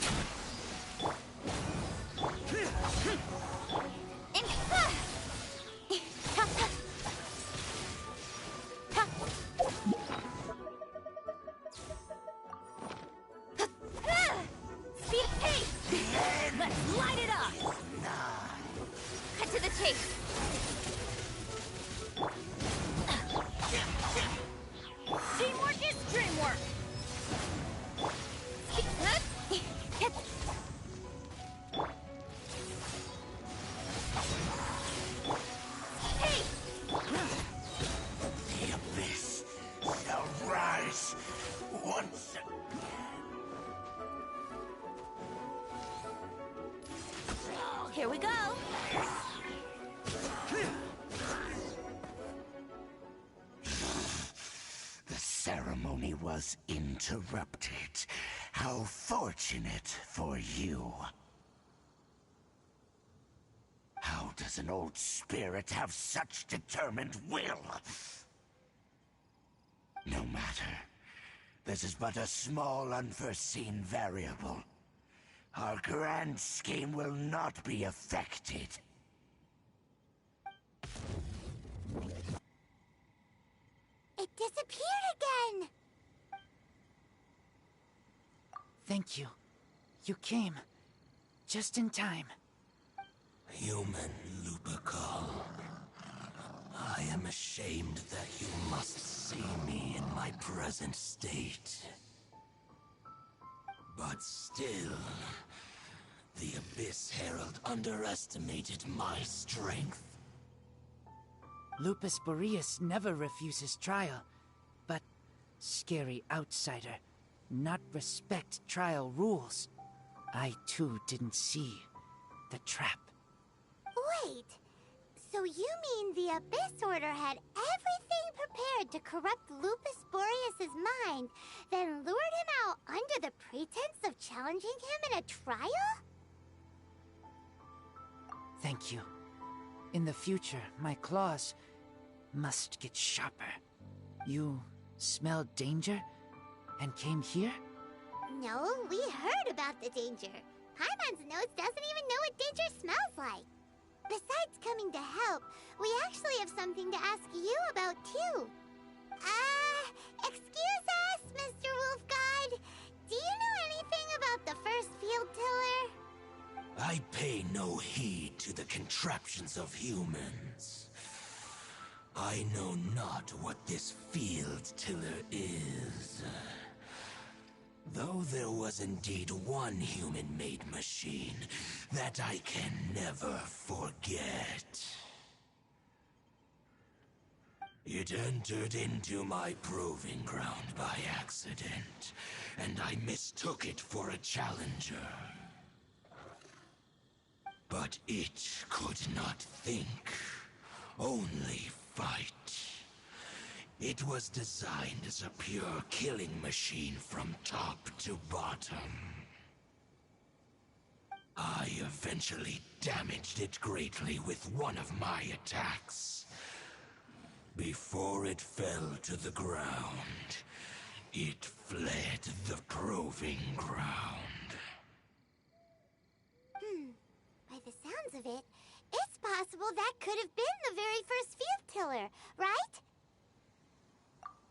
ceremony was interrupted. How fortunate for you. How does an old spirit have such determined will? No matter. This is but a small unforeseen variable. Our grand scheme will not be affected. It disappeared again! Thank you. You came. Just in time. Human Lupercal. I am ashamed that you must see me in my present state. But still, the Abyss Herald underestimated my strength. Lupus Boreas never refuses trial, but scary outsider, not respect trial rules. I too didn't see the trap. Wait, so you mean the Abyss Order had everything prepared to corrupt Lupus Boreas' mind, then lured him out under the pretense of challenging him in a trial? Thank you. In the future, my claws must get sharper. You smelled danger and came here? No, we heard about the danger. Paimon's nose doesn't even know what danger smells like. Besides coming to help, we actually have something to ask you about too. Excuse us, Mr. Wolf God. Do you know anything about the first field tiller? I pay no heed to the contraptions of humans. I know not what this field tiller is. Though there was indeed one human-made machine that I can never forget. It entered into my proving ground by accident, and I mistook it for a challenger. But it could not think, only fight. It was designed as a pure killing machine from top to bottom. I eventually damaged it greatly with one of my attacks. Before it fell to the ground, it fled the proving ground. By the sounds of it, it's possible that could have been the very first field tiller, right?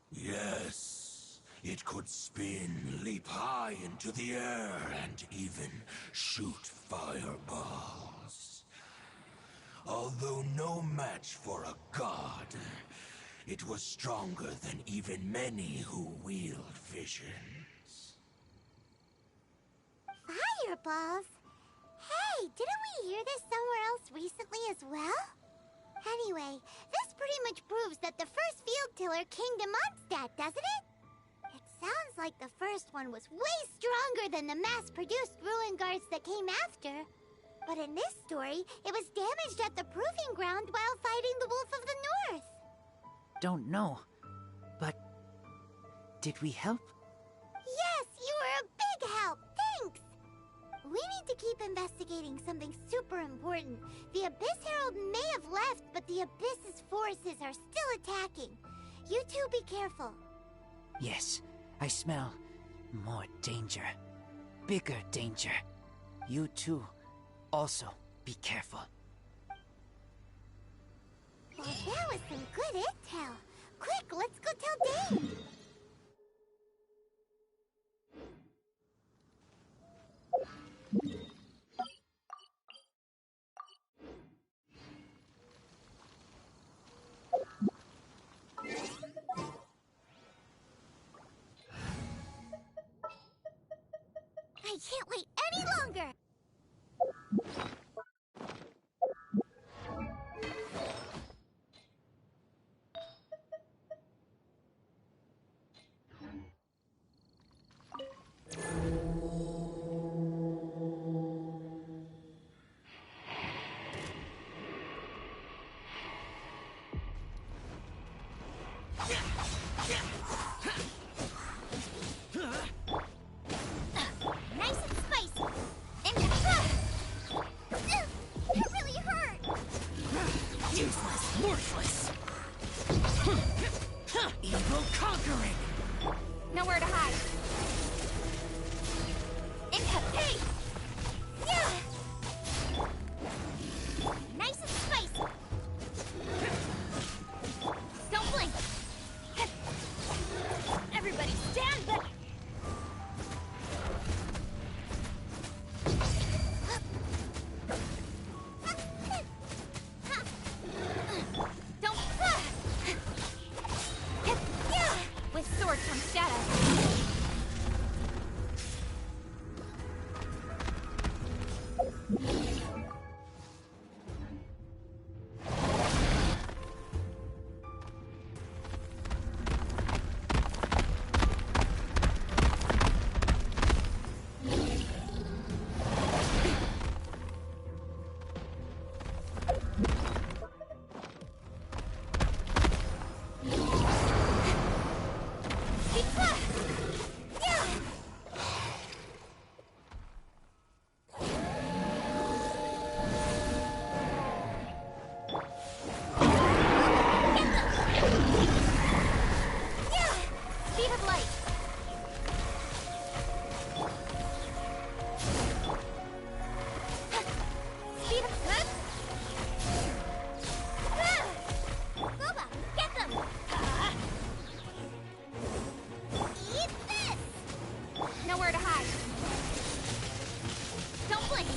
Yes, it could spin, leap high into the air, and even shoot fireballs. Although no match for a god, it was stronger than even many who wield visions. Fireballs? Hey, didn't we hear this somewhere else recently as well? Anyway, this pretty much proves that the first field tiller came to Mondstadt, doesn't it? It sounds like the first one was way stronger than the mass-produced ruin guards that came after. But in this story, it was damaged at the proving ground while fighting the Wolf of the North. Don't know, but did we help? Yes, you were a big help. Thanks. We need to keep investigating something super important. The Abyss Herald may have left, but the Abyss's forces are still attacking. You two be careful. Yes, I smell more danger. Bigger danger. You two also be careful. Well, that was some good intel. Quick, let's go tell Dane. I can't wait any longer! Worthless! Evil conquering! Nowhere to hide. Incapacity! Yeah! Nice and spicy! Don't blink! Everybody stand back! Don't... With sword comes shadow. Nowhere to hide. Don't blink.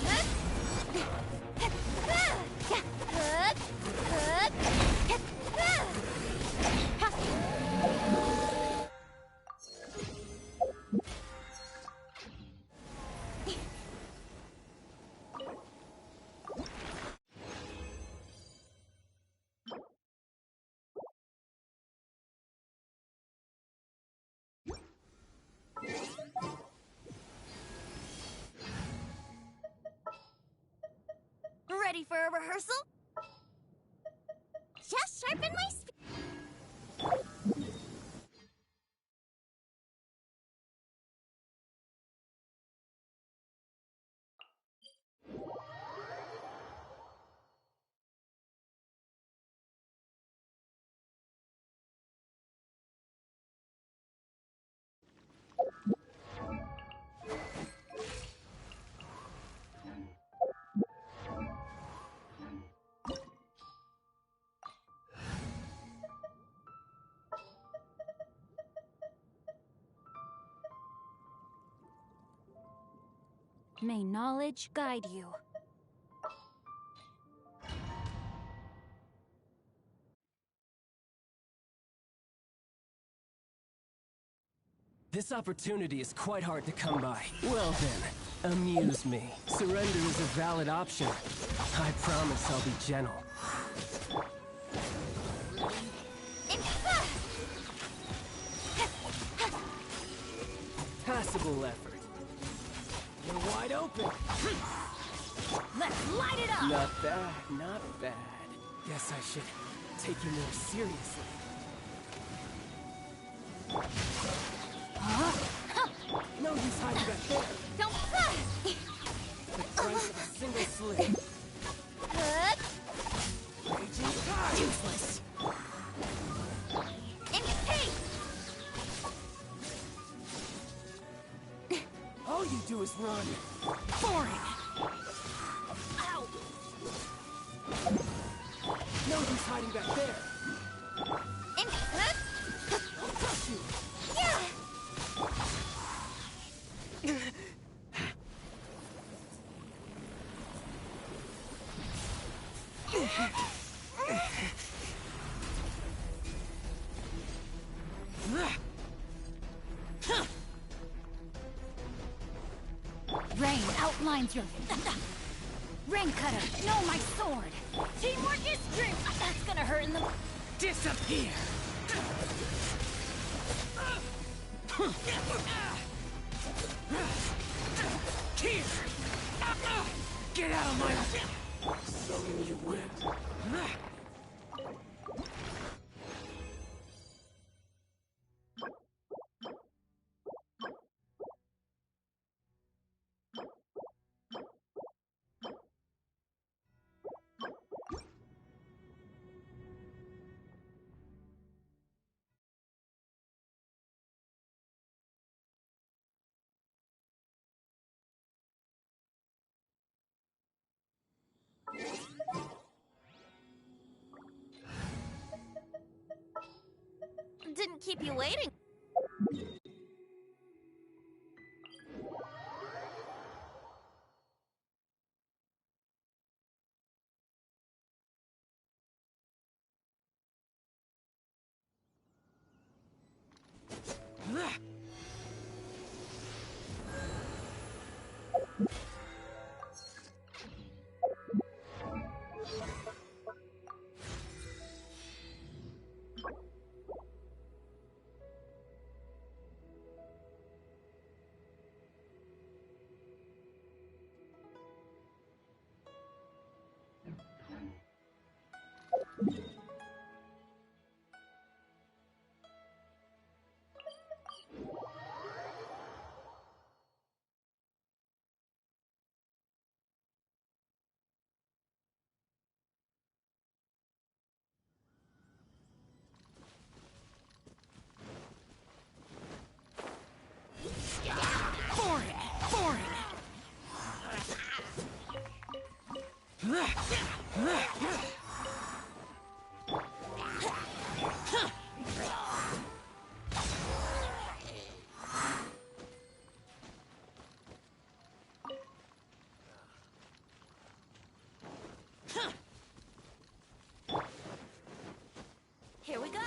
Ready for a rehearsal? Just sharpen my May knowledge guide you. This opportunity is quite hard to come by. Well then, amuse me. Surrender is a valid option. I promise I'll be gentle. Passable effort. You're wide open. Let's light it up! Not bad, not bad. Guess I should take you more seriously. No use hiding back there. Don't... The price of a single slit. Raging tide. Useless. All you do is run. Boring. Ow. No use hiding back there. I'll crush you. Rain outlines your... Rain cutter, no, my sword! Teamwork is strength! That's gonna hurt in the... Disappear! Here! Get out of my... So you win. Didn't keep you waiting. Here we go.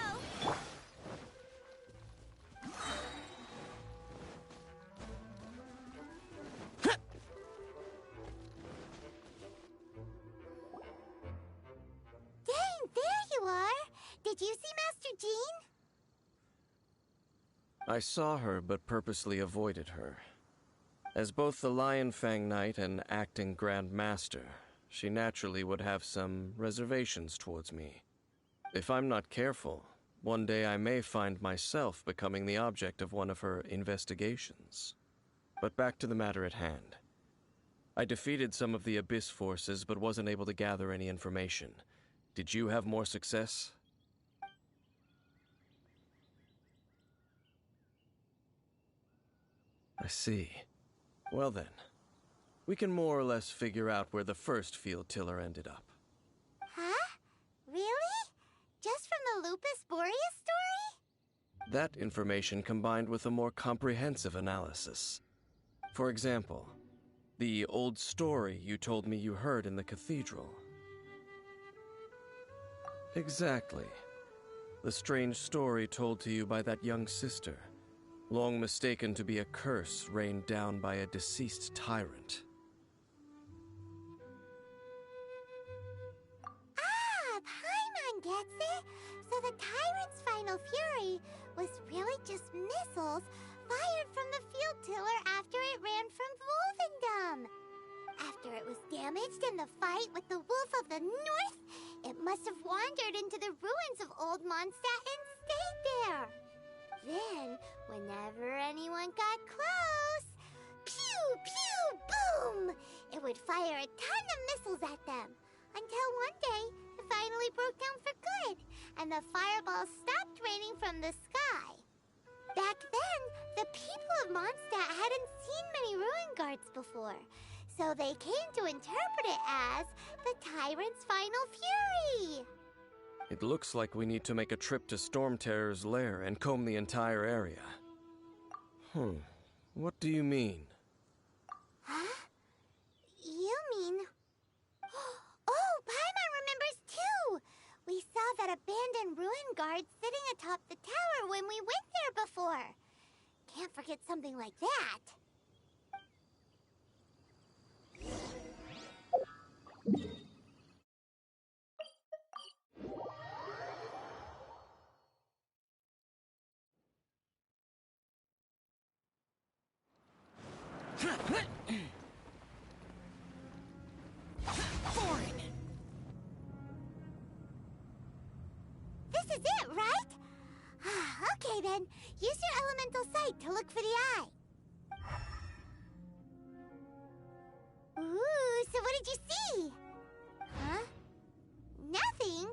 Dang, there you are! Did you see Master Jean? I saw her, but purposely avoided her. As both the Lion Fang Knight and acting Grand Master, she naturally would have some reservations towards me. If I'm not careful, one day I may find myself becoming the object of one of her investigations. But back to the matter at hand. I defeated some of the Abyss forces, but wasn't able to gather any information. Did you have more success? I see. Well then, we can more or less figure out where the first field tiller ended up. Huh? Really? Just from the Lupus Boreas story? That information combined with a more comprehensive analysis. For example, the old story you told me you heard in the cathedral. Exactly. The strange story told to you by that young sister, long mistaken to be a curse rained down by a deceased tyrant. Ah, Paimon gets it! So the tyrant's final fury was really just missiles fired from the field tiller after it ran from Wolvendom. After it was damaged in the fight with the Wolf of the North, it must have wandered into the ruins of Old Mondstadt and stayed there. Then, whenever anyone got close, pew, pew, boom! It would fire a ton of missiles at them. Until one day, it finally broke down for good, and the fireballs stopped raining from the sky. Back then, the people of Mondstadt hadn't seen many ruin guards before, so they came to interpret it as the Tyrant's final fury. It looks like we need to make a trip to Storm Terror's lair and comb the entire area. What do you mean? Huh? You mean... Oh, Paimon remembers too! We saw that abandoned ruin guard sitting atop the tower when we went there before. Can't forget something like that. This is it, right? Okay then, use your elemental sight to look for the eye. Ooh, so what did you see? Huh? Nothing?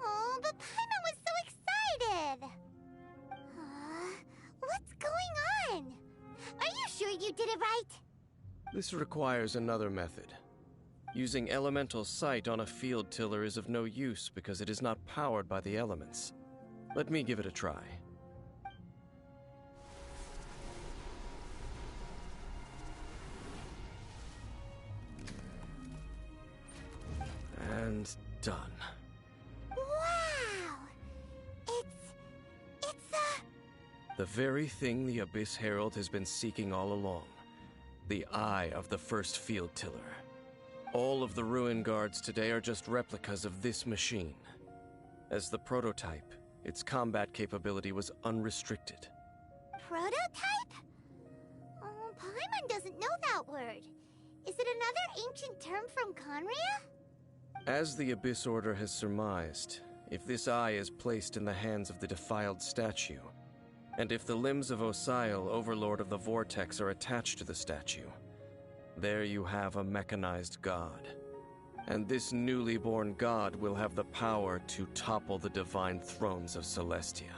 Oh, but Paimon was so excited! What's going on? Are you sure you did it right? This requires another method. Using elemental sight on a field tiller is of no use because it is not powered by the elements. Let me give it a try. And done. Wow! It's the very thing the Abyss Herald has been seeking all along. The eye of the first field tiller. All of the ruin guards today are just replicas of this machine. As the prototype, its combat capability was unrestricted. prototype? Oh, Paimon doesn't know that word. Is it another ancient term from Conria? As the Abyss Order has surmised, if this eye is placed in the hands of the defiled statue, and if the limbs of Osial, Overlord of the Vortex, are attached to the statue, there you have a mechanized god. And this newly born god will have the power to topple the divine thrones of Celestia.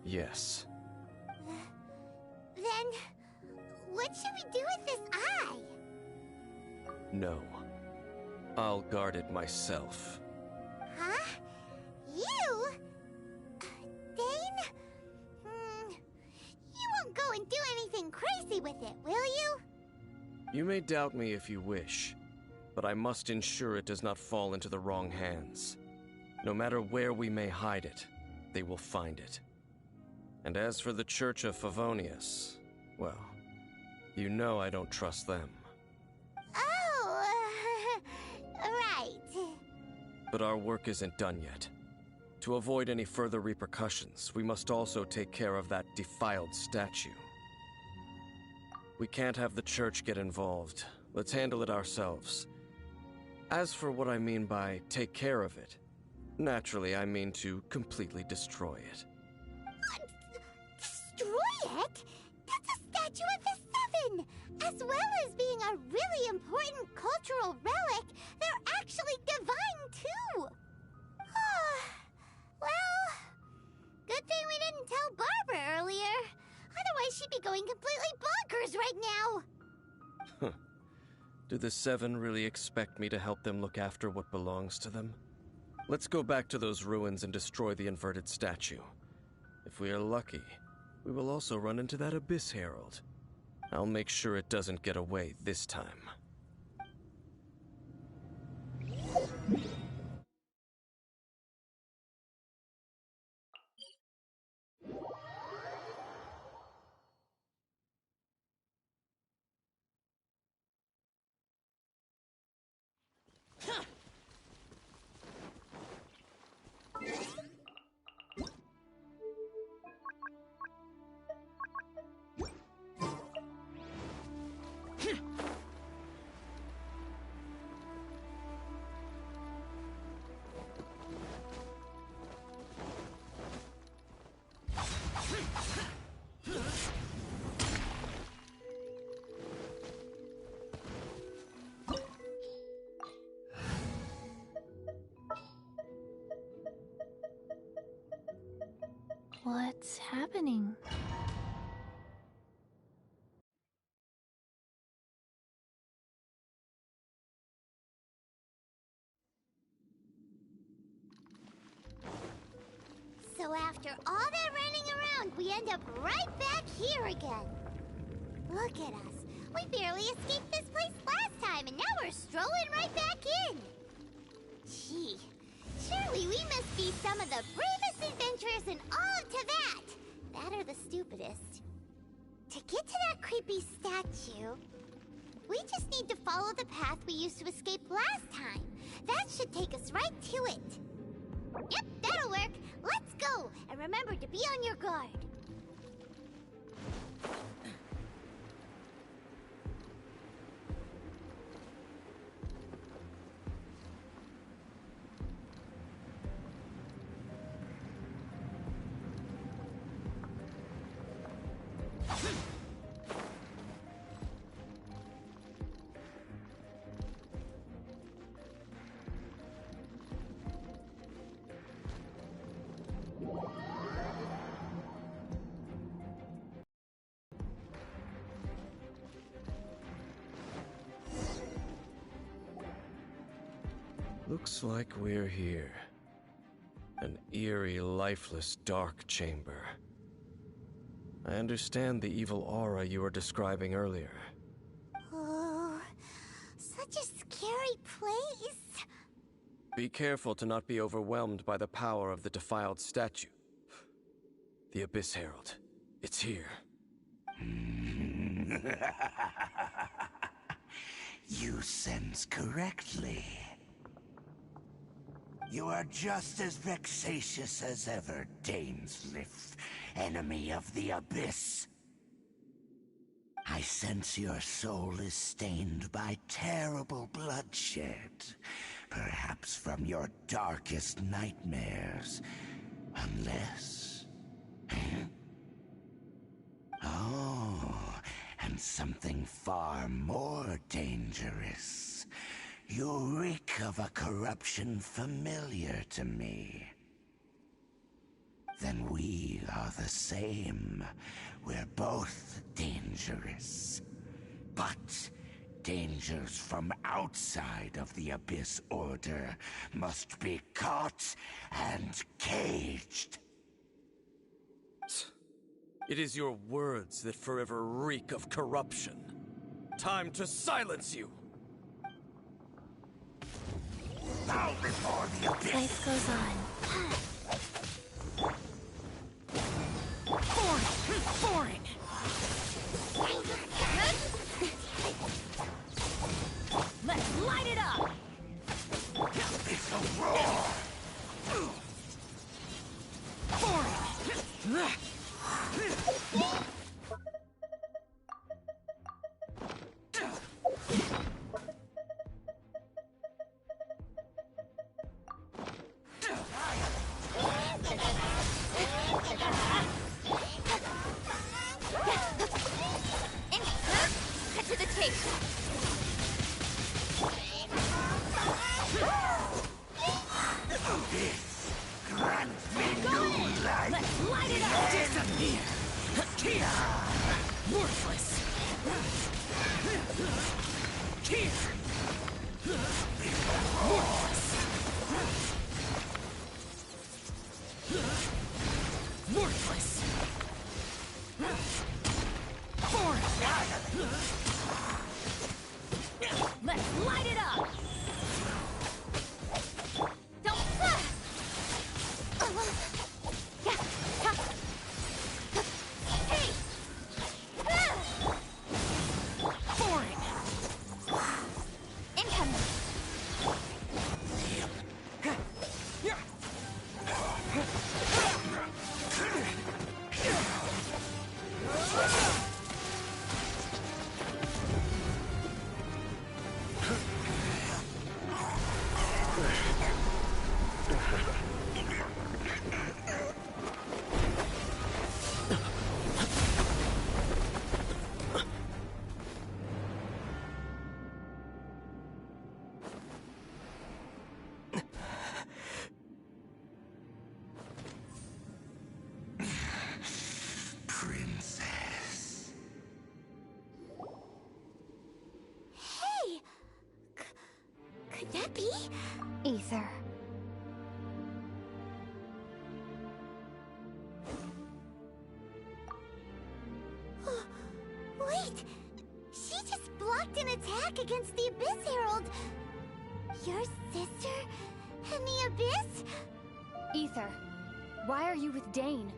Yes. Then, what should we do with this eye? No. I'll guard it myself. Huh? You? Dane? You won't go and do anything crazy with it, will you? You may doubt me if you wish, but I must ensure it does not fall into the wrong hands. No matter where we may hide it, they will find it. And as for the Church of Favonius, well, you know I don't trust them. Oh, right. But our work isn't done yet. To avoid any further repercussions, we must also take care of that defiled statue. We can't have the church get involved. Let's handle it ourselves. As for what I mean by take care of it, naturally I mean to completely destroy it. Destroy it? That's a statue of the Seven! As well as being a really important cultural relic, they're actually divine too! Well, good thing we didn't tell Barbara earlier. Otherwise she'd be going completely bonkers right now! Do the Seven really expect me to help them look after what belongs to them? Let's go back to those ruins and destroy the inverted statue. If we are lucky, we will also run into that Abyss Herald. I'll make sure it doesn't get away this time. What's happening? So after all that running around, we end up right back here again. Look at us. We barely escaped this place last time, and now we're strolling right back in. Gee, surely we must be some of the bravest adventurers in all of Teyvat. That are the stupidest. To get to that creepy statue, we just need to follow the path we used to escape last time. That should take us right to it. Yep, that'll work. Let's go, and remember to be on your guard. Looks like we're here. An eerie, lifeless, dark chamber. I understand the evil aura you were describing earlier. Oh, such a scary place. Be careful to not be overwhelmed by the power of the defiled statue. The Abyss Herald. It's here. You sense correctly. You are just as vexatious as ever, Dainsliff, enemy of the Abyss. I sense your soul is stained by terrible bloodshed, perhaps from your darkest nightmares, unless... Oh, and something far more dangerous. You reek of a corruption familiar to me. Then we are the same. We're both dangerous. But dangers from outside of the Abyss Order must be caught and caged. It is your words that forever reek of corruption. Time to silence you! Bow before the Abyss! Life goes on. Boring! Let's light it up! It's a roar! Cut to the chase! Abyss, grant me new life! Let's light it up! Disappear! Here! Worthless! Here! Worthless! Worthless! Let's light it up! Don't... Hey! Boring! Incoming! Princess. Hey! Could that be? Ether. Wait! She just blocked an attack against the Abyss Herald! Your sister and the Abyss? Ether. Why are you with Dane?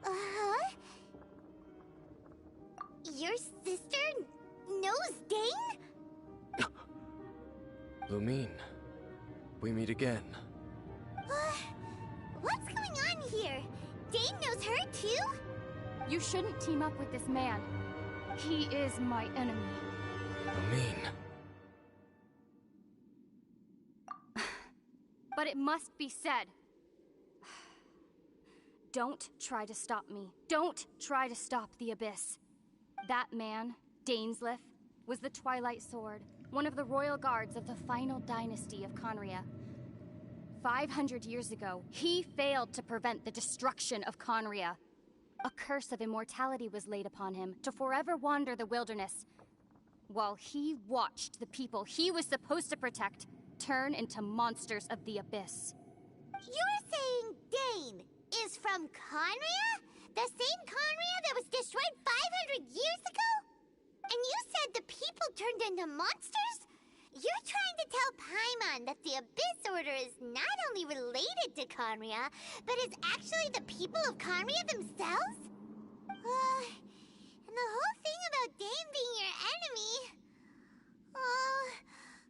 Uh-huh? Your sister knows Dane? Lumine, we meet again. What's going on here? Dane knows her too? You shouldn't team up with this man. He is my enemy. Lumine. But it must be said. Don't try to stop me. Don't try to stop the Abyss. That man, Dainsliff, was the Twilight Sword, one of the royal guards of the final dynasty of Conria. 500 years ago, he failed to prevent the destruction of Conria. A curse of immortality was laid upon him to forever wander the wilderness. while he watched the people he was supposed to protect turn into monsters of the Abyss. You're saying Dane is from Conria? The same Conria that was destroyed 500 years ago? And you said the people turned into monsters? You're trying to tell Paimon that the Abyss Order is not only related to Conria, but is actually the people of Conria themselves? And the whole thing about Dane being your enemy...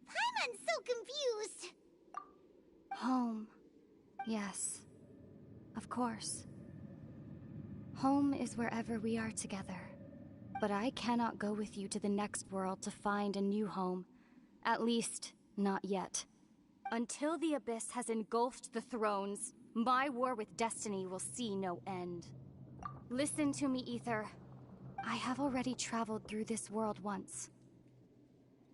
Paimon's so confused. Home. Yes. Of course. Home is wherever we are together. But I cannot go with you to the next world to find a new home. At least, not yet. Until the Abyss has engulfed the thrones, my war with destiny will see no end. Listen to me, Ether. I have already traveled through this world once.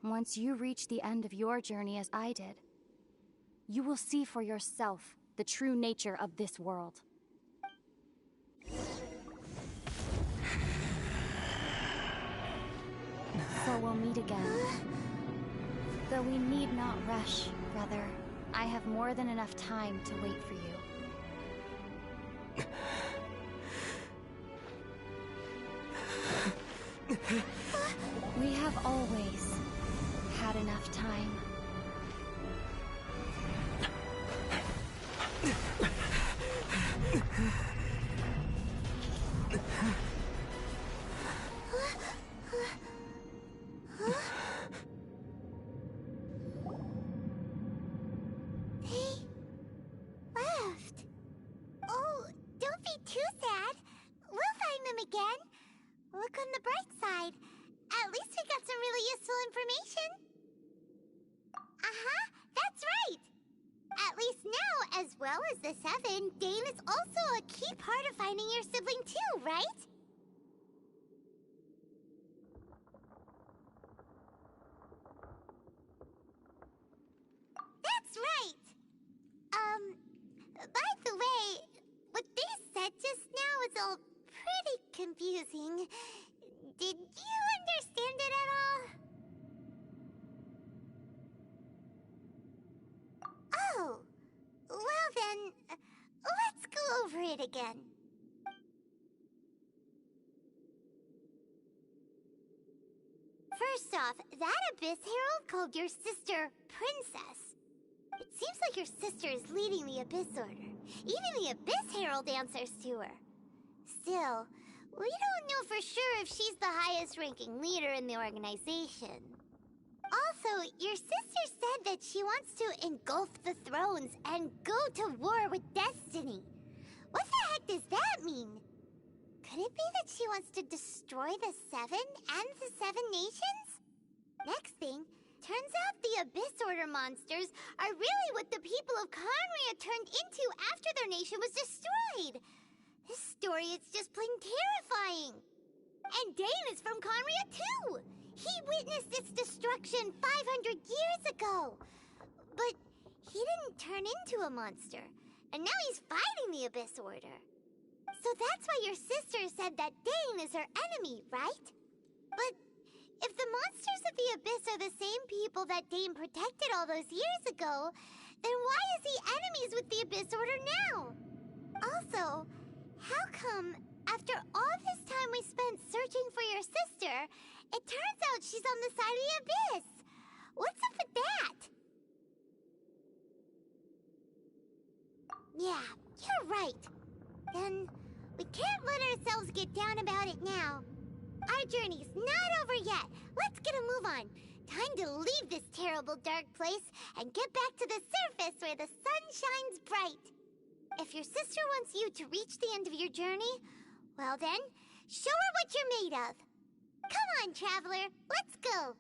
Once you reach the end of your journey as I did, you will see for yourself the true nature of this world. So we'll meet again. Though we need not rush, brother. I have more than enough time to wait for you. We have always had enough time. Again? Look on the bright side. At least we got some really useful information. That's right. At least now, as well as the Seven, Dane is also a key part of finding your sibling too, right? That's right. By the way, what they said just now is all pretty confusing. Did you understand it at all? Oh, well then, let's go over it again. First off, that Abyss Herald called your sister Princess. It seems like your sister is leading the Abyss Order. Even the Abyss Herald answers to her. Still, we don't know for sure if she's the highest-ranking leader in the organization. Also, your sister said that she wants to engulf the thrones and go to war with destiny. What the heck does that mean? Could it be that she wants to destroy the Seven and the Seven Nations? Next thing, turns out the Abyss Order monsters are really what the people of Conria turned into after their nation was destroyed. This story is just plain terrifying. And Dane is from Conria too. He witnessed its destruction 500 years ago. But he didn't turn into a monster. And now he's fighting the Abyss Order. So that's why your sister said that Dane is her enemy, right? But if the monsters of the Abyss are the same people that Dane protected all those years ago, then why is he enemies with the Abyss Order now? Also, how come, after all this time we spent searching for your sister, it turns out she's on the side of the Abyss? What's up with that? Yeah, you're right. Then, we can't let ourselves get down about it now. Our journey's not over yet. Let's get a move on. Time to leave this terrible dark place and get back to the surface where the sun shines bright. If your sister wants you to reach the end of your journey, well then, show her what you're made of. Come on, traveler, let's go.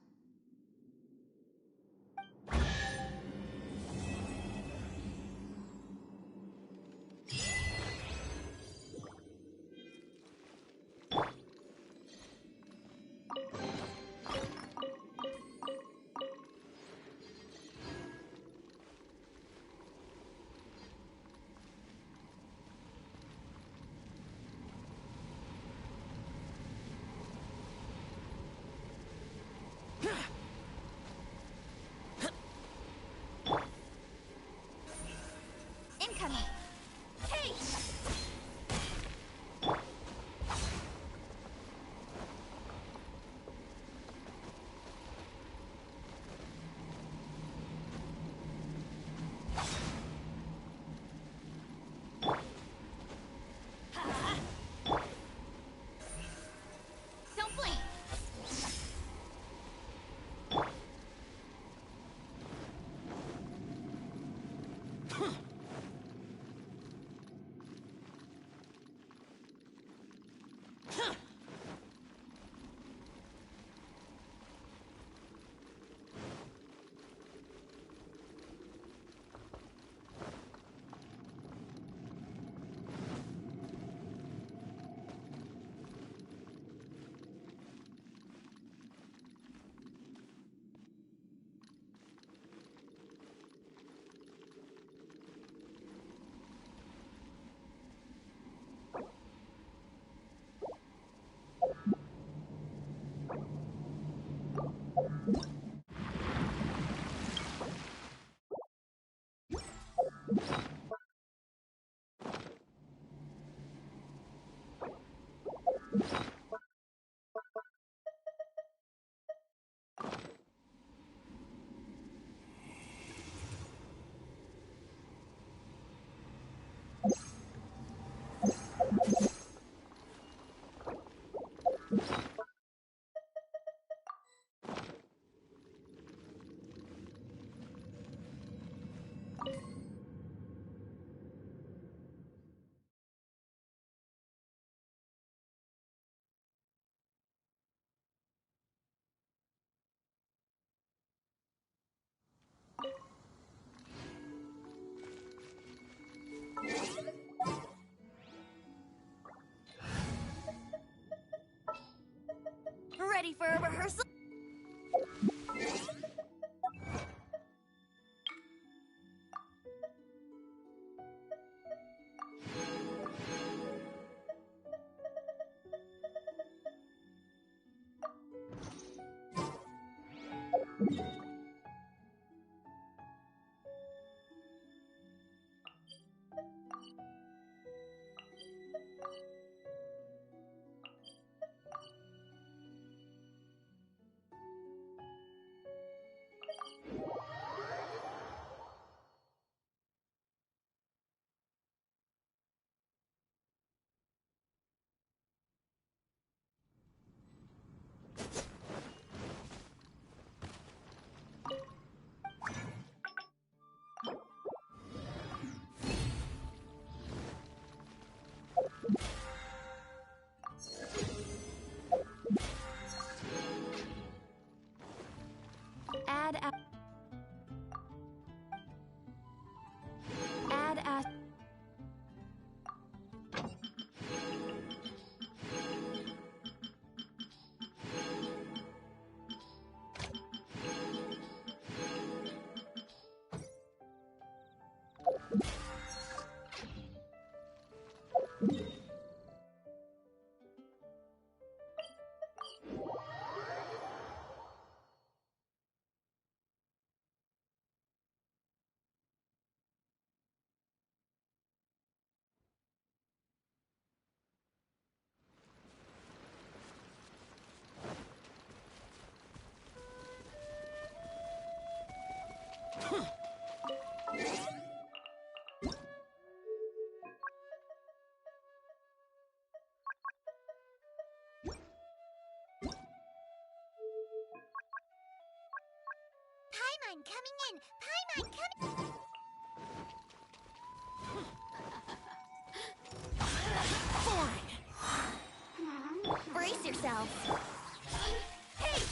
Ready for a rehearsal? Add a... Add a... Paimon coming in! Paimon coming... Fine. Brace yourselves. Hey!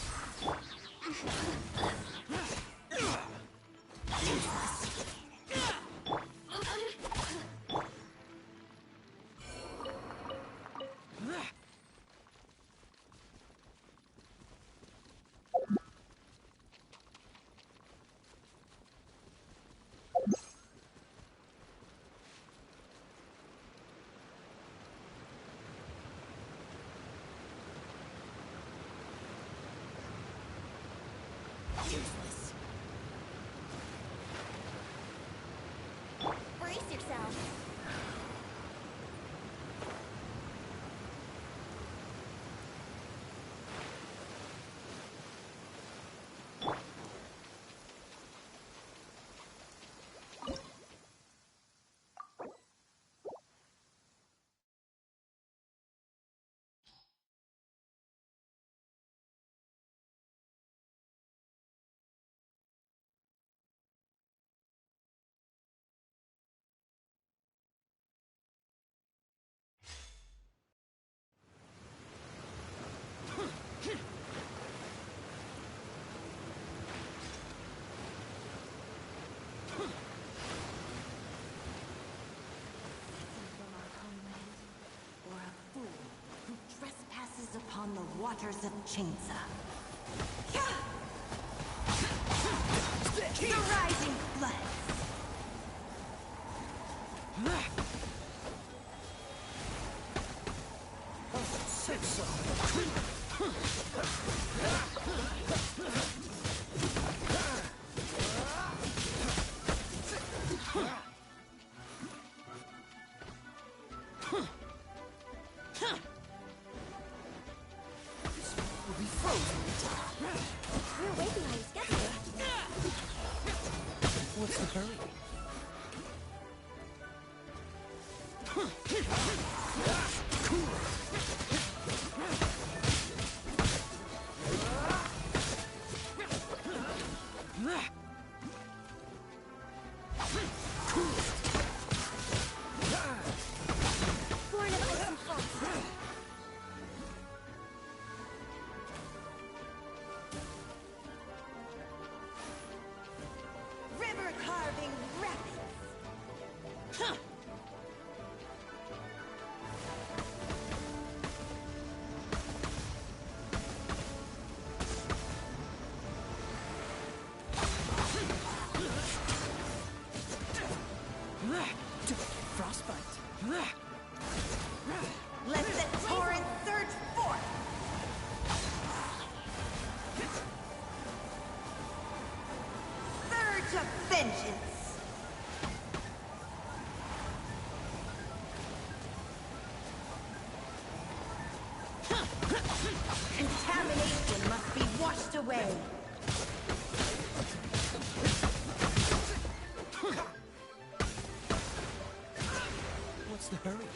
From our homeland, or a fool who trespasses upon the waters of Chainsa. The rising floods. Said so. We'll be frozen. We're way behind schedule. What's the hurry? Born of ice and frost. River carving rapids. Frostbite. Let the torrent surge forth. Surge of vengeance. Contamination must be washed away. What's the hurry?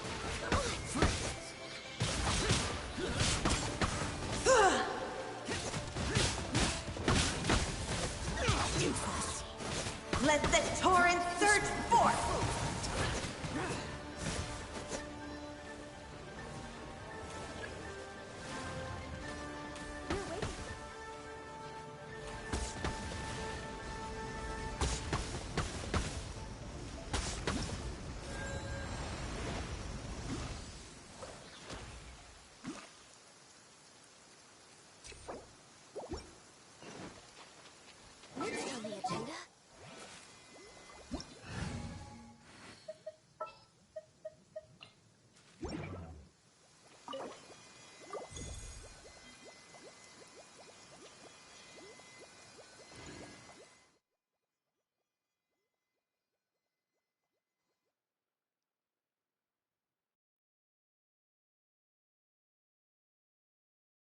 Let the torrent surge forth.